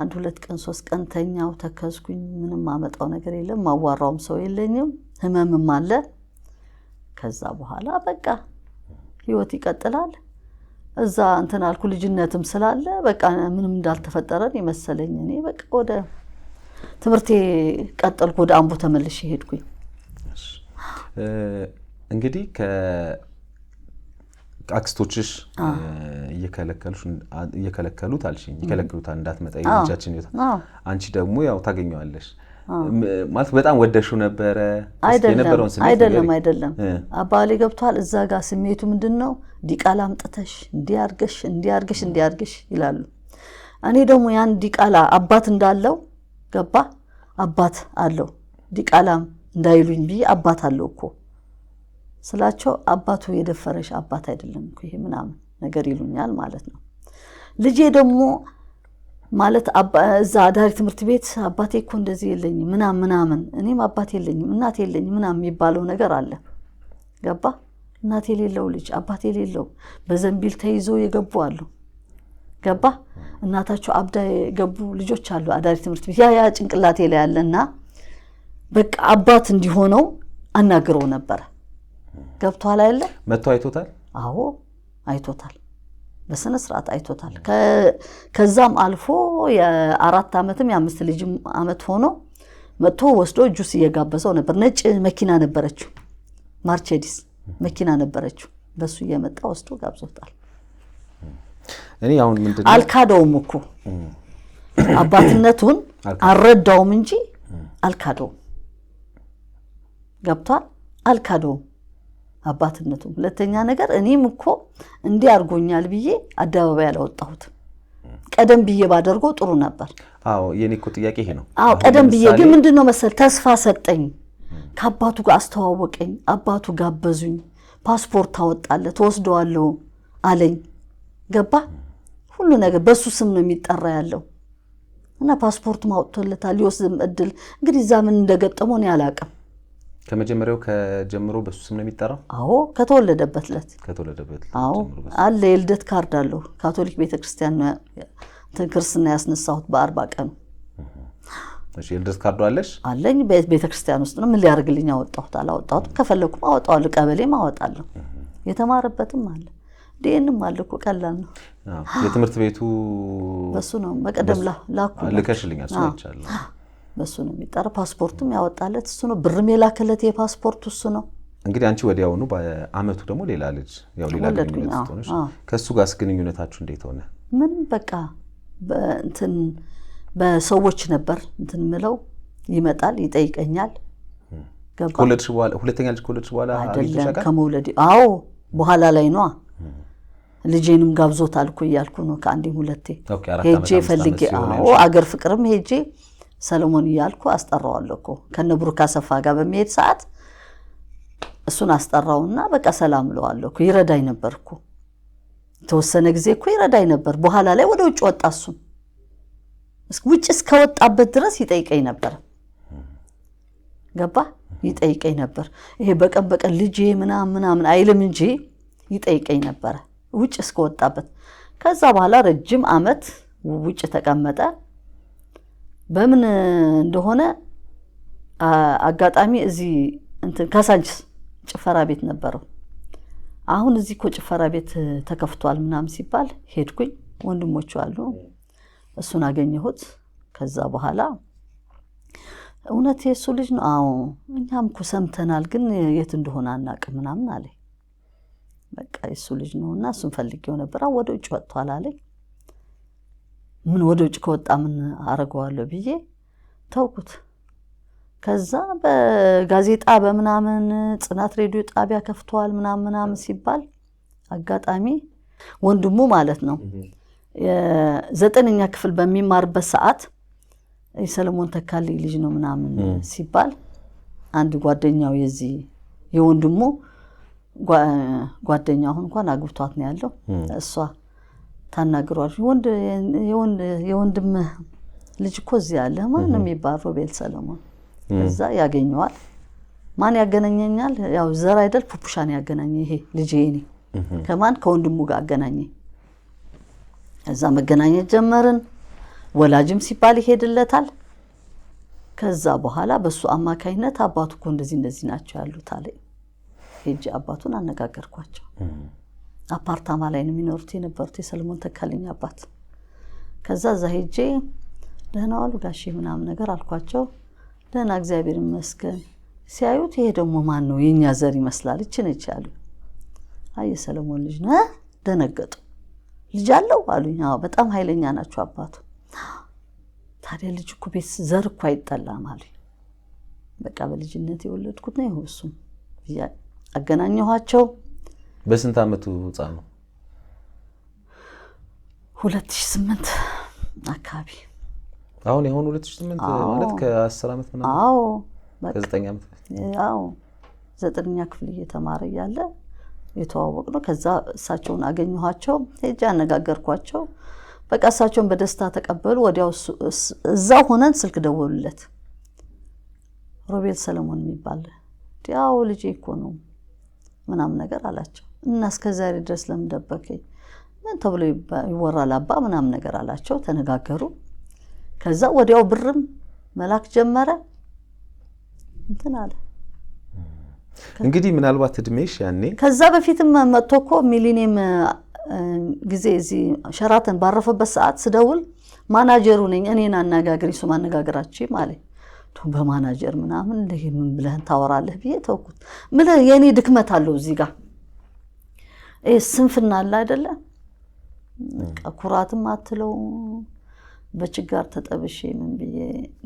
1-2 ቀን 3 ቀን ተኛው ተከስኩኝ ምንም ማመጣው ነገር የለም ማዋራውም ሰው የለኝም ህመምም አለ ከዛ በኋላ በቃ ህይወት ይቀጥላል እዛ እንትን አልኩ ልጅነትም ስላለ በቃ ምንም እንዳልተፈጠረ ይመስለኝ እኔ በቃ ወደ ትምህርቴ ቀጠልኩ ወደ አምቦ ተመልሼ ሄድኩኝ እንግዲህ አክስቶችሽ እየከለከሉት አልሽኝ ይከለክሉታል እንዳትመጣ ልጃችን ይወጣ አንቺ ደግሞ ያው ታገኘዋለሽ ማለት በጣም ወደሹ ነበር የነበረውን ስሜት አይደለም አባሌ ገብቷል እዛ ጋር ስሜቱ ምንድነው ዲቃላ አምጥተሽ እንዲያርገሽ ይላሉ እኔ ደግሞ ያን ዲቃላ አባት እንዳለው ገባ አባት አለው ዲቃላም እንዳይሉኝ ቢ አባት አለው እኮ ስላቸው አባቱ የደፈረሽ አባት አይደለም እኮ ይሄ ምናምን ነገር ይሉኛል ማለት ነው ልጄ ደግሞ ማለት እዛ አዳሪ ትምህርት ቤት አባቴ እኮ እንደዚህ የለኝም ምናምን እኔም አባቴ የለኝም እናቴ የለኝም ምናምን የሚባለው ነገር አለ። ገባ? እናቴ የሌለው ልጅ አባቴ የሌለው በዘንቢል ተይዞ የገቡ አሉ። ገባ? እናታቸው አብዳ የገቡ ልጆች አሉ አዳሪ ትምህርት ቤት። ያ ጭንቅላቴ ላይ ያለና በቃ አባት እንዲሆነው አናግረው ነበር። ገብቷል አይደለ? መጥቶ አይቶታል? አዎ አይቶታል። በስነ ስርዓት አይቶታል። ከዛም አልፎ የ4 ዓመትም የ5 ልጅ ዓመት ሆኖ መጥቶ ወስዶ ጁስ እየጋበዘው ነበር። ነጭ መኪና ነበረችው፣ ማርቼዲስ መኪና ነበረችው። በሱ እየመጣ ወስዶ ጋብዞታል። እኔ አሁን ምንድነው አልካደውም እኮ አባትነቱን አልረዳውም እንጂ አልካደውም። ገብቷል? አልካደውም አባትነቱ። ሁለተኛ ነገር እኔም እኮ እንዲህ አርጎኛል ብዬ አደባባይ ያላወጣሁት ቀደም ብዬ ባደርገው ጥሩ ነበር። አዎ የኔ እኮ ጥያቄ ይሄ ነው። አዎ ቀደም ብዬ ግን ምንድነው መሰል ተስፋ ሰጠኝ። ከአባቱ ጋር አስተዋወቀኝ። አባቱ ጋበዙኝ። ፓስፖርት አወጣለት ወስደዋለሁ አለኝ። ገባ? ሁሉ ነገር በሱ ስም ነው የሚጠራ ያለው እና ፓስፖርት ማውጣለታል ሊወስድም እድል እንግዲህ እዛ ምን እንደገጠመው ነው ያላቀም። ከመጀመሪያው ከጀምሮ በሱ ስም ነው የሚጠራው? አዎ ከተወለደበት ለት አዎ አለ። የልደት ካርድ አለው። ካቶሊክ ቤተክርስቲያን ነው ክርስትና ያስነሳሁት በ40 ቀኑ። እሺ የልደት ካርዱ አለሽ? አለኝ። ቤተክርስቲያን ውስጥ ነው። ምን ሊያርግልኝ አወጣሁት አላወጣሁት። ከፈለኩም አወጣዋለሁ። ቀበሌም አወጣለሁ። የተማረበትም አለ። ዲኤንም አለ እኮ ቀላል ነው። የትምህርት ቤቱ በሱ ነው መቀደም ላኩ ልከሽልኛል ሰጥቻለሁ። በሱ ነው የሚጠራ። ፓስፖርቱም ያወጣለት እሱ ነው። ብርም የላከለት የፓስፖርቱ እሱ ነው። እንግዲህ አንቺ ወዲያውኑ በአመቱ ደግሞ ሌላ ልጅ ያው ሌላ ግንኙነት ሆነሽ ከሱ ጋርስ ግንኙነታችሁ እንዴት ሆነ? ምን በቃ እንትን በሰዎች ነበር እንትን ምለው ይመጣል ይጠይቀኛል። ገባ? ከወለድሽ በኋላ ሁለተኛ ልጅ ከወለድሽ በኋላ አይደለም ከመውለድ አዎ በኋላ ላይ ነው። ልጄንም ጋብዞታል እኮ እያልኩ ነው። ከአንዴም ሁለቴ ሄጄ ፈልጌ አዎ አገር ፍቅርም ሄጄ ሰለሞን እያልኩ አስጠራዋለሁ እኮ ከነብሩክ አሰፋ ጋር በሚሄድ ሰዓት እሱን አስጠራውና በቃ ሰላም ለዋለሁ እኮ ይረዳኝ ነበር እኮ ተወሰነ ጊዜ እኮ ይረዳኝ ነበር። በኋላ ላይ ወደ ውጭ ወጣ። እሱ ውጭ እስከወጣበት ድረስ ይጠይቀኝ ነበር። ገባ? ይጠይቀኝ ነበር። ይሄ በቀን ልጄ ምናምን አይልም እንጂ ይጠይቀኝ ነበር ውጭ እስከወጣበት። ከዛ በኋላ ረጅም ዓመት ውጭ ተቀመጠ። በምን እንደሆነ አጋጣሚ እዚህ እንትን ካሳንችስ ጭፈራ ቤት ነበረው። አሁን እዚህ እኮ ጭፈራ ቤት ተከፍቷል ምናምን ሲባል ሄድኩኝ። ወንድሞቹ አሉ። እሱን አገኘሁት። ከዛ በኋላ እውነት የሱ ልጅ ነው? አዎ እኛም እኮ ሰምተናል ግን የት እንደሆነ አናውቅም ምናምን አለኝ። በቃ የሱ ልጅ ነውና እሱን ፈልጌው ነበር። ወደ ውጭ ወጥቷል አለኝ። ምን ወደ ውጭ ከወጣ ምን አረጋዋለሁ ብዬ ተውኩት። ከዛ በጋዜጣ በመናምን ጽናት ሬዲዮ ጣቢያ ከፍቷል ምናምን ሲባል አጋጣሚ ወንድሙ ማለት ነው 9ኛ ክፍል በሚማርበት ሰዓት ሰለሞን ተካልኝ ልጅ ነው ምናምን ሲባል አንድ ጓደኛው የዚህ የወንድሙ ጓደኛው እንኳን አግብቷት ነው ያለው። እሷ ታናግሯል። የወንድም ልጅ እኮ እዚህ አለ ማን ነው የሚባል ሮቤል ሰለሞን እዛ ያገኘዋል። ማን ያገናኘኛል? ያው ዘር አይደል ፑፑሻን ያገናኘ ይሄ ልጅ እኔ ከማን ከወንድሙ ጋር አገናኘ። እዛ መገናኘት ጀመርን። ወላጅም ሲባል ይሄድለታል። ከዛ በኋላ በሱ አማካይነት አባቱ እኮ እንደዚህ ናቸው ያሉት አለ። ሄጄ አባቱን አነጋገርኳቸው። አፓርታማ ላይ ነው የሚኖሩት የነበሩት የሰለሞን ተካልኝ አባት። ከዛ እዛ ሄጄ ደህና ዋሉ ጋሼ ምናምን ነገር አልኳቸው። ደህና እግዚአብሔር ይመስገን። ሲያዩት ይሄ ደግሞ ማን ነው? የኛ ዘር ይመስላል እቺ ነች አሉ። አይ ሰለሞን ልጅ ነው። ደነገጡ። ልጅ አለው አሉኝ። አዎ በጣም ኃይለኛ ናቸው አባቱ። ታዲያ ልጅ እኮ ቤት ዘር እኮ አይጠላም አሉኝ። በቃ በልጅነት የወለድኩት ነው ይሄው እሱም አገናኘኋቸው። በስንት አመቱ ህፃን ነው? 2008 አካባቢ። አሁን የሆነ 2008 ማለት ከ10 አመት ምናምን? አዎ ከ9 አመት። አዎ 9ኛ ክፍል እየተማረ ያለ የተዋወቅ ነው። ከዛ እሳቸውን አገኘኋቸው። ሄጄ አነጋገርኳቸው። በቃ እሳቸውን በደስታ ተቀበሉ። ወዲያው እዛው ሆነን ስልክ ደወሉለት። ሮቤል ሰለሞን የሚባል ያው ልጄ እኮ ነው ምናምን ነገር አላቸው። እና እስከዛሬ ድረስ ለምን ደበከኝ ምን ተብሎ ይወራል አባ ምናምን ነገር አላቸው። ተነጋገሩ። ከዛ ወዲያው ብርም መላክ ጀመረ። እንትን አለ እንግዲህ ምናልባት እድሜሽ ያኔ ከዛ በፊትም መጥቶ እኮ ሚሊኒየም ጊዜ እዚህ ሸራተን ባረፈበት ሰዓት ስደውል ማናጀሩ ነኝ እኔን አነጋግሪ እሱ ማነጋገራችሁ ማለት በማናጀር ምናምን ምን ብለህ ታወራለህ ብዬ ተውኩት። ምን የኔ ድክመት አለው እዚህ ጋር ስንፍና አለ አይደለ? ኩራትም አትለው በችጋር ተጠብሼ ምን ብዬ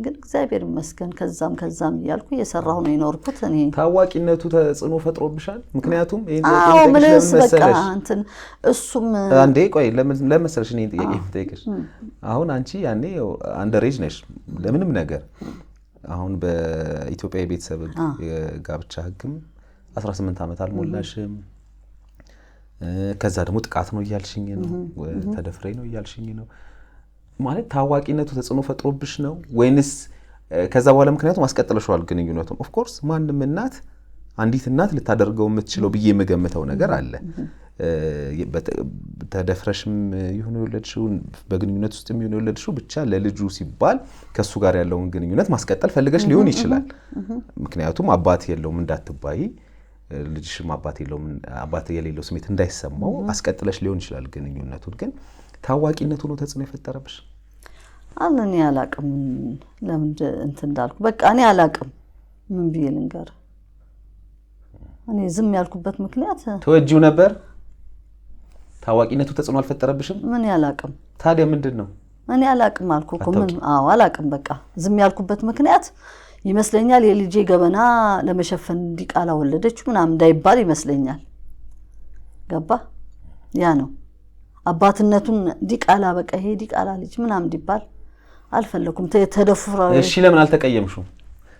ግን እግዚአብሔር ይመስገን ከዛም ይያልኩ እየሰራሁ ነው የኖርኩት። እኔ ታዋቂነቱ ተጽዕኖ ፈጥሮብሻል? ምክንያቱም ምንስ በቃ እንትን እሱም አንዴ ቆይ ለመሰለሽ እኔ ጥያቄ የምጠይቅሽ አሁን አንቺ ያኔ አንደሬጅ ነሽ ለምንም ነገር። አሁን በኢትዮጵያ የቤተሰብ የጋብቻ ህግም 18 ዓመት አልሞላሽም። ከዛ ደግሞ ጥቃት ነው እያልሽኝ ነው ተደፍሬ ነው እያልሽኝ ነው ማለት ታዋቂነቱ ተጽዕኖ ፈጥሮብሽ ነው ወይንስ ከዛ በኋላ ምክንያቱም አስቀጥለሽዋል ግንኙነቱን? ኦፍ ኮርስ ማንም እናት አንዲት እናት ልታደርገው የምትችለው ብዬ የምገምተው ነገር አለ። ተደፍረሽም ይሁን የወለድሽው በግንኙነት ውስጥ የሚሆን የወለድሽው ብቻ ለልጁ ሲባል ከሱ ጋር ያለውን ግንኙነት ማስቀጠል ፈልገሽ ሊሆን ይችላል። ምክንያቱም አባት የለውም እንዳትባይ ልጅሽም አባት የሌለው ስሜት እንዳይሰማው አስቀጥለሽ ሊሆን ይችላል ግንኙነቱን። ግን ታዋቂነቱ ነው ተጽዕኖ የፈጠረብሽ? እኔ አላቅም ለምን እንትን እንዳልኩ በቃ እኔ አላቅም ምን ብዬ ልንገር። እኔ ዝም ያልኩበት ምክንያት ተወጂው ነበር። ታዋቂነቱ ተጽዕኖ አልፈጠረብሽም? ምን ያላቅም ታዲያ ምንድነው? እኔ አላቅም አልኩ እኮ ምን አላቅም በቃ ዝም ያልኩበት ምክንያት ይመስለኛል የልጄ ገበና ለመሸፈን ዲቃላ ወለደች ምናምን እንዳይባል ይመስለኛል። ገባ ያ ነው አባትነቱን ዲቃላ በቃ ይሄ ዲቃላ ልጅ ምናምን እንዲባል አልፈለኩም። ተደፍራ እሺ ለምን አልተቀየምሽው?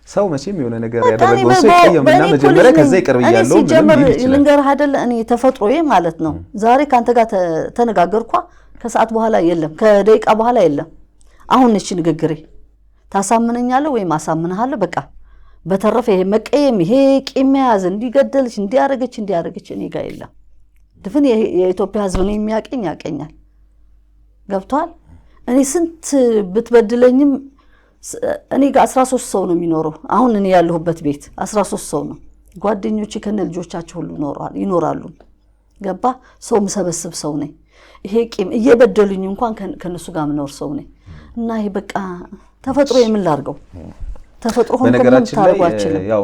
ሰው መቼም የሆነ ነገር ያደረገው ሰው ይቀየምና መጀመሪያ ከዛ ይቅር ብያለሁ ምንም ልንገርህ አይደል እኔ ተፈጥሮዬ ማለት ነው። ዛሬ ካንተ ጋር ተነጋገርኳ ከሰዓት በኋላ የለም ከደቂቃ በኋላ የለም። አሁን እሺ ንግግሬ ታሳምነኛለህ ወይ ማሳምነሃለሁ በቃ። በተረፈ ይሄ መቀየም ይሄ ቂም መያዝ እንዲገደልሽ እንዲያረገች እኔ ጋር የለም። ድፍን የኢትዮጵያ ሕዝብ ነው የሚያቀኝ ያቀኛል። ገብቷል? እኔ ስንት ብትበድለኝም እኔ ጋር 13 ሰው ነው የሚኖረው። አሁን እኔ ያለሁበት ቤት 13 ሰው ነው። ጓደኞቼ ከነ ልጆቻቸው ሁሉ ይኖራሉ። ገባ? ሰው መሰበስብ ሰው ነኝ። ይሄ ቂም እየበደሉኝ እንኳን ከነሱ ጋር ምኖር ሰው ነኝ። እና ይሄ በቃ ተፈጥሮ የምን ላርገው ተፈጥሮ ሆነ ከመታረጓችን ያው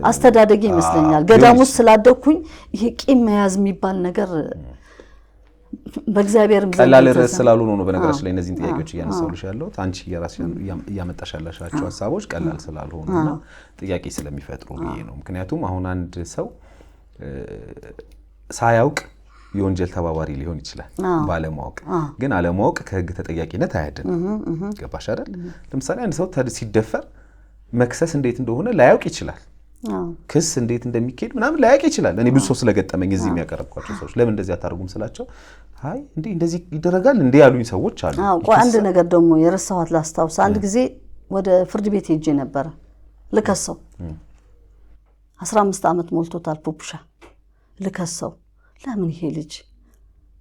አስተዳደግ ይመስለኛል። ገዳም ውስጥ ስላደኩኝ ይሄ ቂም መያዝ የሚባል ነገር በእግዚአብሔርም ቀላል ርዕስ ስላልሆነ ነው። በነገራችን ላይ እነዚህን ጥያቄዎች እያነሳሁልሽ ያለሁት አንቺ የራስሽን እያመጣሽ ያላሻቸው ሀሳቦች ቀላል ስላልሆኑና ጥያቄ ስለሚፈጥሩ ብዬ ነው። ምክንያቱም አሁን አንድ ሰው ሳያውቅ የወንጀል ተባባሪ ሊሆን ይችላል ባለማወቅ። ግን አለማወቅ ከህግ ተጠያቂነት አያድንም። ገባሽ አይደል? ለምሳሌ አንድ ሰው ሲደፈር መክሰስ እንዴት እንደሆነ ላያውቅ ይችላል። ክስ እንዴት እንደሚካሄድ ምናምን ላያውቅ ይችላል። እኔ ብዙ ሰው ስለገጠመኝ እዚህ የሚያቀርቧቸው ሰዎች ለምን እንደዚህ አታርጉም ስላቸው አይ እንደዚህ ይደረጋል እንዴ ያሉኝ ሰዎች አሉ። አንድ ነገር ደግሞ የረሳኋት ላስታውስ። አንድ ጊዜ ወደ ፍርድ ቤት ሄጄ ነበር ልከሰው 15 ዓመት ሞልቶታል ፑፑሻ ልከሰው ለምን ይሄ ልጅ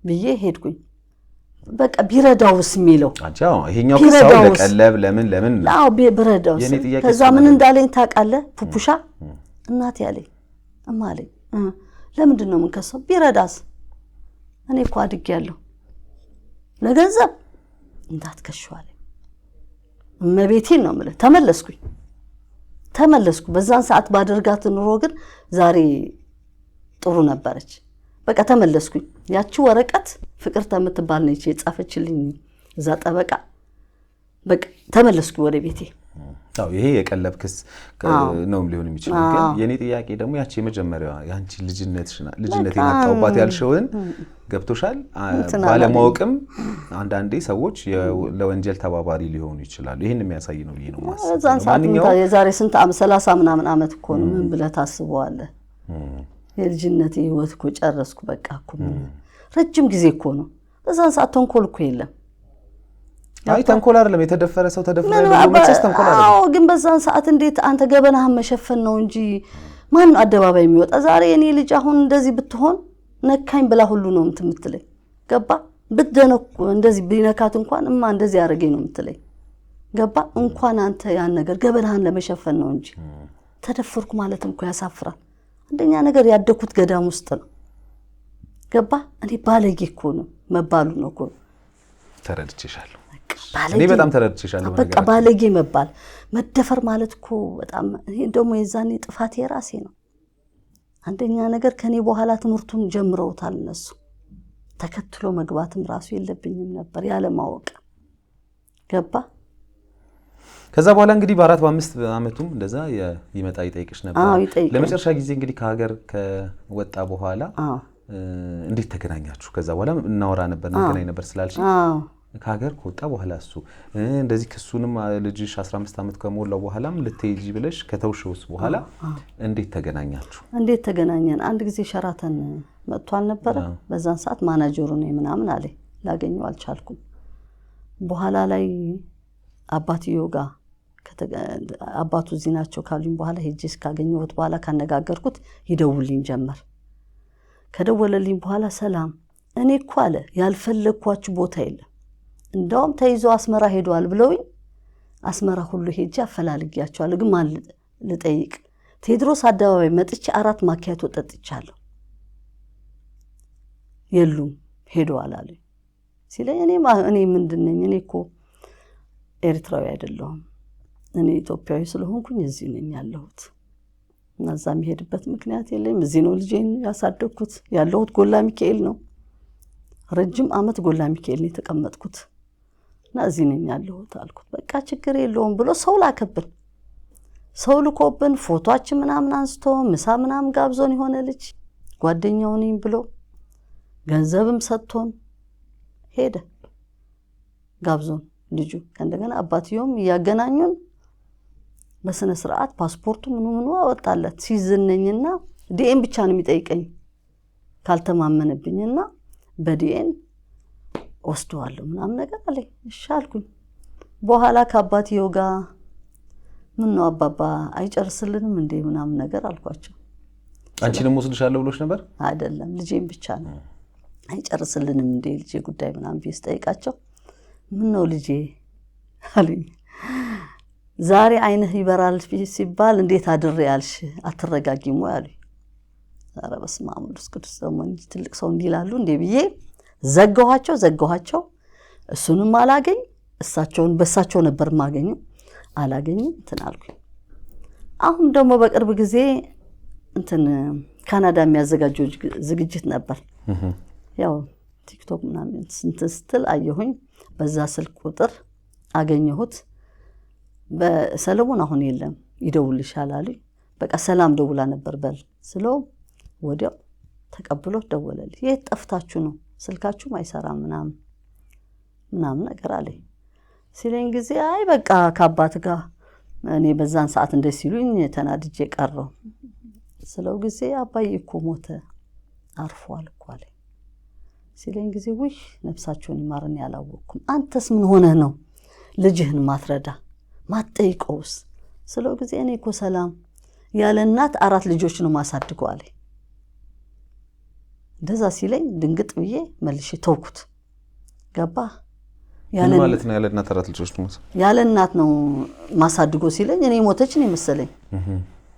ብዬ ሄድኩኝ። በቃ ቢረዳውስ የሚለው አቻው ይሄኛው ከሳው ለቀለብ ለምን አው ቢረዳውስ ከዛ ምን እንዳለኝ ታውቃለህ? ፑፑሻ እናት ያለኝ እማለኝ ለምንድን ነው ምን ከሰው ቢረዳስ እኔ እኮ አድጌያለሁ ለገንዘብ እንዳትከሽዋለኝ እመቤቴን ነው ማለት ተመለስኩ። በዛን ሰዓት ባደርጋት ኑሮ ግን ዛሬ ጥሩ ነበረች። በቃ ተመለስኩኝ። ያቺ ወረቀት ፍቅር ተምትባል ነች የጻፈችልኝ እዛ ጠበቃ። በቃ ተመለስኩ ወደ ቤቴ። ይሄ የቀለብ ክስ ነው ሊሆን የሚችለው። ግን የኔ ጥያቄ ደግሞ ያቺ የመጀመሪያዋ ያንቺ ልጅነት የመጣውባት ያልሽውን ገብቶሻል? ባለማወቅም አንዳንዴ ሰዎች ለወንጀል ተባባሪ ሊሆኑ ይችላሉ። ይሄን የሚያሳይ ነው ብዬ ነው ማስበው። የዛሬ ስንት 30 ምናምን ዓመት እኮ ነው። ምን ብለህ ታስበዋለህ? የልጅነት ህይወት እኮ ጨረስኩ። በቃ እኮ ረጅም ጊዜ እኮ ነው። በዛን ሰዓት ተንኮል እኮ የለም። አይ ተንኮል አይደለም የተደፈረ ሰው ተደፈረ ነው መቼስ ተንኮል አይደለም። አዎ ግን በዛን ሰዓት እንዴት አንተ ገበናህን መሸፈን ነው እንጂ ማን ነው አደባባይ የሚወጣ? ዛሬ እኔ ልጅ አሁን እንደዚህ ብትሆን ነካኝ ብላ ሁሉ ነው የምትለኝ። ገባ ብትደነኩ እንደዚህ ቢነካት እንኳን እማ እንደዚህ ያረገኝ ነው የምትለኝ። ገባ እንኳን አንተ ያን ነገር ገበናህን ለመሸፈን ነው እንጂ ተደፈርኩ ማለትም እኮ ያሳፍራል። አንደኛ ነገር ያደኩት ገዳም ውስጥ ነው። ገባ እኔ ባለጌ እኮ ነው መባሉ ነው እኮ ተረድቼሻለሁ። እኔ በጣም ተረድቼሻለሁ። በቃ ባለጌ መባል መደፈር ማለት እኮ በጣም እኔ ደግሞ የዛኔ ጥፋት የራሴ ነው። አንደኛ ነገር ከኔ በኋላ ትምህርቱን ጀምረውታል እነሱ። ተከትሎ መግባትም ራሱ የለብኝም ነበር ያለ ማወቅ። ገባ ከዛ በኋላ እንግዲህ በ4 በ5 አመቱም እንደዛ ይመጣ ይጠይቅሽ ነበር። ለመጨረሻ ጊዜ እንግዲህ ከሀገር ከወጣ በኋላ እንዴት ተገናኛችሁ? ከዛ በኋላ እናወራ ነበር እንገናኝ ነበር ስላልሽ ከሀገር ከወጣ በኋላ እሱ እንደዚህ ክሱንም ልጅሽ 15 አመት ከሞላው በኋላም ልትሄጂ ብለሽ ከተውሽውስ በኋላ እንዴት ተገናኛችሁ? እንዴት ተገናኘን? አንድ ጊዜ ሸራተን መጥቷል ነበር። በዛን ሰዓት ማናጀሩ ነው ምናምን አለ ላገኘው አልቻልኩም። በኋላ ላይ አባትየው ጋር አባቱ እዚህ ናቸው ካሉኝ በኋላ ሄጄ ካገኘሁት በኋላ ካነጋገርኩት ይደውልልኝ ጀመር። ከደወለልኝ በኋላ ሰላም እኔ እኮ አለ ያልፈለኳችሁ ቦታ የለም እንደውም ተይዞ አስመራ ሄዷል ብለውኝ አስመራ ሁሉ ሄጄ አፈላልጊያቸዋለሁ። ግን ማን ልጠይቅ ቴድሮስ አደባባይ መጥቼ 4 ማኪያቶ ጠጥቻለሁ የሉም ሄዷል አለ ሲለኝ እኔ ምንድነኝ? እኔ እኮ ኤርትራዊ አይደለሁም እኔ ኢትዮጵያዊ ስለሆንኩኝ እዚህ ነኝ ያለሁት እና እዛ የሚሄድበት ምክንያት የለም። እዚህ ነው ልጄን ያሳደግኩት ያለሁት ጎላ ሚካኤል ነው። ረጅም አመት ጎላ ሚካኤል ነው የተቀመጥኩት እና እዚህ ነኝ ያለሁት አልኩት። በቃ ችግር የለውም ብሎ ሰው ላከብን። ሰው ልኮብን ፎቶአችን ምናምን አንስቶ ምሳ ምናምን ጋብዞን የሆነ ልጅ ጓደኛው ነኝ ብሎ ገንዘብም ሰጥቶን ሄደ ጋብዞን ልጁ። ከእንደገና አባትየውም ያገናኙን በስነ ስርዓት ፓስፖርቱ ምኑ አወጣለት። ሲዝነኝና ዲኤን ብቻ ነው የሚጠይቀኝ ካልተማመነብኝና በዲኤን ወስደዋለሁ ምናምን ነገር አለኝ። እሺ አልኩኝ። በኋላ ከአባትየው ጋር ምን ነው አባባ አይጨርስልንም እንዴ ምናምን ነገር አልኳቸው። አንቺንም ወስድሻለሁ ብሎሽ ነበር? አይደለም ልጄን ብቻ ነው። አይጨርስልንም እንዴ ልጄ ጉዳይ ምናምን ቢስ ጠይቃቸው ምን ነው ልጄ አሉኝ። ዛሬ አይንህ ይበራል ሲባል እንዴት አድሬ ያልሽ አትረጋጊም ወይ አሉኝ። ዛሬ በስመ አብ ወወልድ ወመንፈስ ቅዱስ ደግሞ ትልቅ ሰው እንዲላሉ እንዴ ብዬ ዘጋኋቸው። እሱንም አላገኝ እሳቸውን በሳቸው ነበር ማገኘው አላገኝም እንትን አልኩኝ። አሁን ደግሞ በቅርብ ጊዜ እንትን ካናዳ የሚያዘጋጀው ዝግጅት ነበር። ያው ቲክቶክ ምናምን ስትል አየሁኝ። በዛ ስልክ ቁጥር አገኘሁት። በሰለሞን አሁን የለም ይደውልሻል አሉኝ። በቃ ሰላም ደውላ ነበር በል ስለው ወዲያው ተቀብሎ ደወለልኝ። የት ጠፍታችሁ ነው ስልካችሁም አይሰራም ምናምን ነገር አለኝ። ሲለኝ ጊዜ አይ በቃ ከአባት ጋር እኔ በዛን ሰዓት እንደዚህ ሲሉኝ ተናድጄ ቀረው ስለው ጊዜ አባዬ እኮ ሞተ አርፏል እኮ አለኝ። ሲለኝ ጊዜ ውይ ነፍሳቸውን ይማረን ያላወቅኩም። አንተስ ምን ሆነህ ነው ልጅህን ማትረዳ ማትጠይቀውስ ስለው ጊዜ እኔ እኮ ሰላም ያለ እናት 4 ልጆች ነው ማሳድገው አለኝ። እንደዛ ሲለኝ ድንግጥ ብዬ መልሼ ተውኩት። ገባ ምን ማለት ነው ያለ እናት 4 ልጆች ነው? ያለ እናት ነው ማሳድገው ሲለኝ እኔ ሞተች ነው መሰለኝ።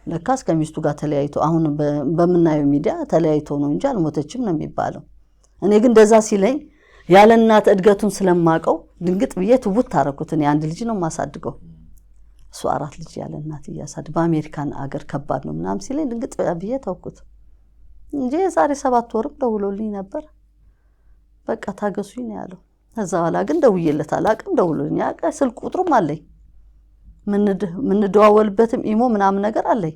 ለካስ ከሚስቱ ጋር ተለያይቶ አሁን በመናየው ሚዲያ ተለያይቶ ነው እንጂ አልሞተችም ነው የሚባለው። እኔ ግን እንደዛ ሲለኝ ያለ እናት እድገቱን ስለማቀው ድንግጥ ብዬ ትውት ታረኩት። እኔ አንድ ልጅ ነው ማሳድገው እሱ 4 ልጅ ያለ እናት ያሳድ በአሜሪካን አገር ከባድ ነው ምናምን ሲለኝ ድንግጥ ብዬ ተውኩት እንጂ ዛሬ 7 ወርም ደውሎልኝ ነበር። በቃ ታገሱኝ ነው ያለው። ከዛ በኋላ ግን ደውዬለታል አቅም ደውሎልኝ አቀ ስልክ ቁጥሩም አለኝ ምን ደዋወልበትም ኢሞ ምናምን ነገር አለኝ።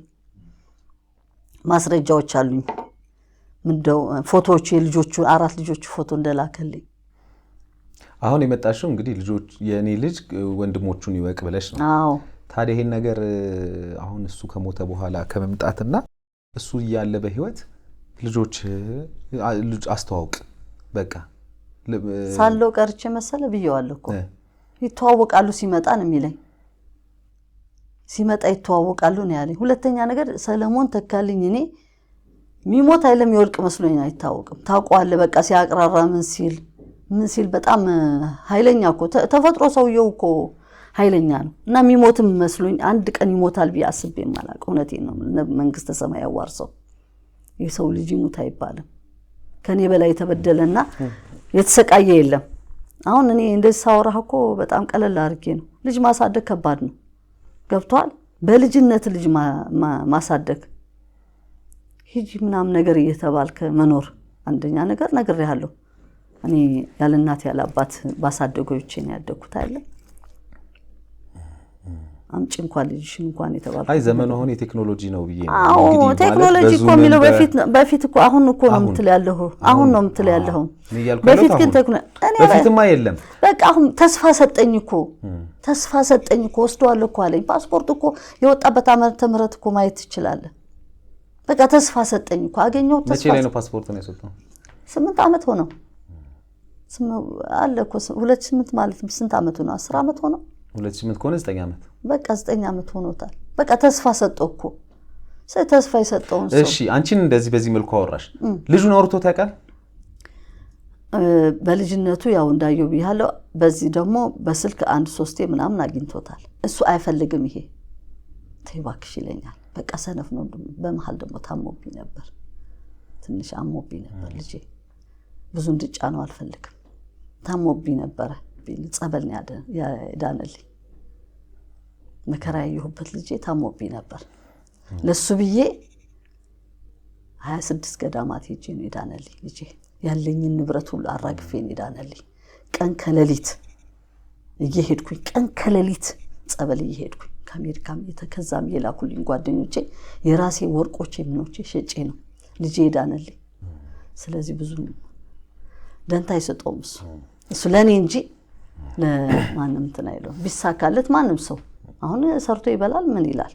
ማስረጃዎች አሉኝ። ምንደው ፎቶዎች የልጆቹ 4 ልጆች ፎቶ እንደላከልኝ። አሁን የመጣሽው እንግዲህ ልጆች የኔ ልጅ ወንድሞቹን ይወቅ ብለሽ ነው። አዎ ታዲያ ይሄን ነገር አሁን እሱ ከሞተ በኋላ ከመምጣትና እሱ ያለ በህይወት ልጅ አስተዋውቅ በቃ ሳለው ቀርቼ መሰለ ብየዋለሁ እኮ ይተዋወቃሉ ሲመጣ ነው የሚለኝ። ሲመጣ ይተዋወቃሉ ነው ያለኝ። ሁለተኛ ነገር ሰለሞን ተካልኝ እኔ ሚሞት አይለም ይወልቅ መስሎኝ አይታወቅም። ታውቀዋለህ በቃ ሲያቅራራ ምን ሲል በጣም ኃይለኛ እኮ ተፈጥሮ ሰውየው እኮ ኃይለኛ ነው እና ሚሞትም መስሎኝ አንድ ቀን ይሞታል ብዬ አስቤም አላውቅም። እውነቴን ነው። መንግስተ ሰማይ ያዋርሰው። የሰው ልጅ ይሞት አይባልም። ከኔ በላይ የተበደለና የተሰቃየ የለም። አሁን እኔ እንደዚህ ሳወራህ እኮ በጣም ቀለል አድርጌ ነው። ልጅ ማሳደግ ከባድ ነው። ገብቷል። በልጅነት ልጅ ማሳደግ ሂጂ ምናምን ነገር እየተባልከ መኖር አንደኛ ነገር ነግሬሃለሁ። እኔ ያለ እናት ያለ አባት ባሳደጎቼ ነው ያደግኩት አይደል? አምጪ እንኳን ልጅሽን እንኳን የተባልኩት አይ ዘመኑ አሁን የቴክኖሎጂ ነው ብዬ ነው። እንግዲህ ቴክኖሎጂ እኮ የሚለው በፊት እኮ አሁን እኮ ነው የምትል ያለው። አሁን ነው የምትል ያለው። በፊት ግን በፊትማ የለም። በቃ አሁን ተስፋ ሰጠኝ እኮ ወስደዋለሁ እኮ አለኝ። ፓስፖርት እኮ የወጣበት ዓመተ ምህረት እኮ ማየት ትችላለህ። በቃ ተስፋ ሰጠኝ እኮ አገኘሁት። መቼ ላይ ነው ፓስፖርት ነው የሰጠው? 8 ዓመት ሆነው አለ እኮ 28 ማለት ስንት ዓመቱ ነው? 10 ዓመት ሆነው 28 ከሆነ 9 ዓመት በቃ 9 ዓመት ሆኖታል። በቃ ተስፋ ሰጠው እኮ ተስፋ የሰጠውን ሰው። እሺ አንቺን እንደዚህ በዚህ መልኩ አወራሽ። ልጁን አውርቶት ያውቃል? በልጅነቱ ያው እንዳየው ቢያለው በዚህ ደግሞ በስልክ 1-3 ምናምን አግኝቶታል። እሱ አይፈልግም ይሄ ተይባክሽ ይለኛል። በቃ ሰነፍ ነው። በመሃል ደግሞ ታሞብኝ ነበር። ትንሽ አሞብኝ ነበር ልጄ። ብዙ እንድጫነው አልፈልግም። ታሞብኝ ነበር። ጸበል ነው ያዳነልኝ። መከራ ያየሁበት ልጄ ታሞብኝ ነበር። ለሱ ብዬ 26 ገዳማት ሄጄ ነው ያዳነልኝ ልጄ። ያለኝን ንብረት ሁሉ አራግፌ ነው ያዳነልኝ። ቀን ከሌሊት እየሄድኩኝ ጸበል እየሄድኩኝ ከአሜሪካም የተከዛም የላኩልኝ ጓደኞቼ የራሴ ወርቆቼ ምኖቼ ሸጬ ነው ልጄ ያዳነልኝ። ስለዚህ ብዙ ደንታ አይሰጠውም እሱ ለኔ እንጂ ለማንም እንትን አይለው። ቢሳካለት ማንም ሰው አሁን ሰርቶ ይበላል ምን ይላል።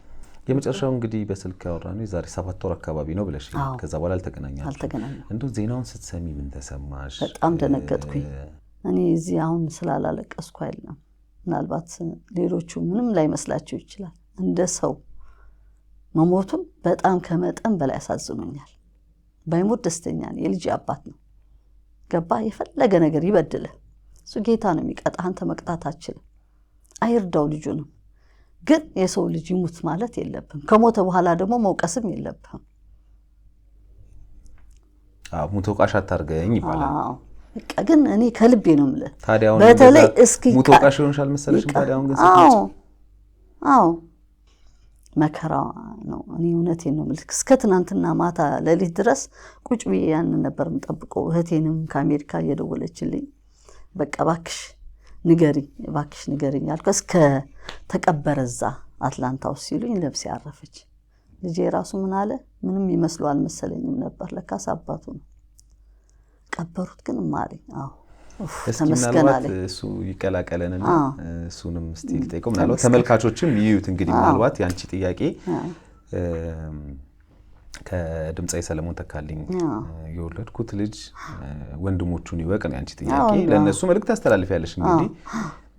የመጨረሻው እንግዲህ በስልክ ያወራነው የዛሬ 7 ወር አካባቢ ነው ብለሽ ከዛ በኋላ አልተገናኛችሁም። እንደው ዜናውን ስትሰሚ ምን ተሰማሽ? በጣም ደነገጥኩኝ። እኔ እዚህ አሁን ስላላለቀስኩ አይደለም። ምናልባት ሌሎቹ ምንም ላይመስላቸው ይችላል። እንደ ሰው መሞቱን በጣም ከመጠን በላይ ያሳዝኖኛል። ባይሞት ደስተኛ ነኝ። የልጅ አባት ነው። ገባ የፈለገ ነገር ይበድል እሱ ጌታ ነው የሚቀጣ። አንተ መቅጣት አትችልም። አይርዳው ልጁ ነው። ግን የሰው ልጅ ይሙት ማለት የለብም። ከሞተ በኋላ ደግሞ መውቀስም የለብም። ሙቶቃሽ አታርገኝ ይባላል። በቃ ግን እኔ ከልቤ ነው የምልህ። ታዲያው በተለይ እስኪ ሙቶቃሽ ይሆንሻል መሰለሽ። ታዲያው ግን አዎ መከራ ነው። እኔ እውነቴን ነው የምልህ። እስከ ትናንትና ማታ ሌሊት ድረስ ቁጭ ብዬ ያንን ነበር የምጠብቀው። እህቴንም ከአሜሪካ እየደወለችልኝ በቃ እባክሽ ንገሪኝ አልኩ። እስከ ተቀበረ እዛ አትላንታ ውስጥ ሲሉኝ ለብሴ ያረፈች። ልጄ ራሱ ምን አለ ምንም ይመስለው አልመሰለኝም ነበር። ለካስ አባቱ ነው። ቀበሩት ግን ማሪ። አዎ ተመስገን አለ። እሱ ይቀላቀለንና እሱንም ስቲል ጠይቀው ምናልባት ተመልካቾችም ይዩት። እንግዲህ ምናልባት ያንቺ ጥያቄ ከድምጻዊ ሰለሞን ተካልኝ የወለድኩት ልጅ ወንድሞቹን ይወቅ ነው ያንቺ ጥያቄ። ለነሱ መልእክት አስተላልፊያለሽ። እንግዲህ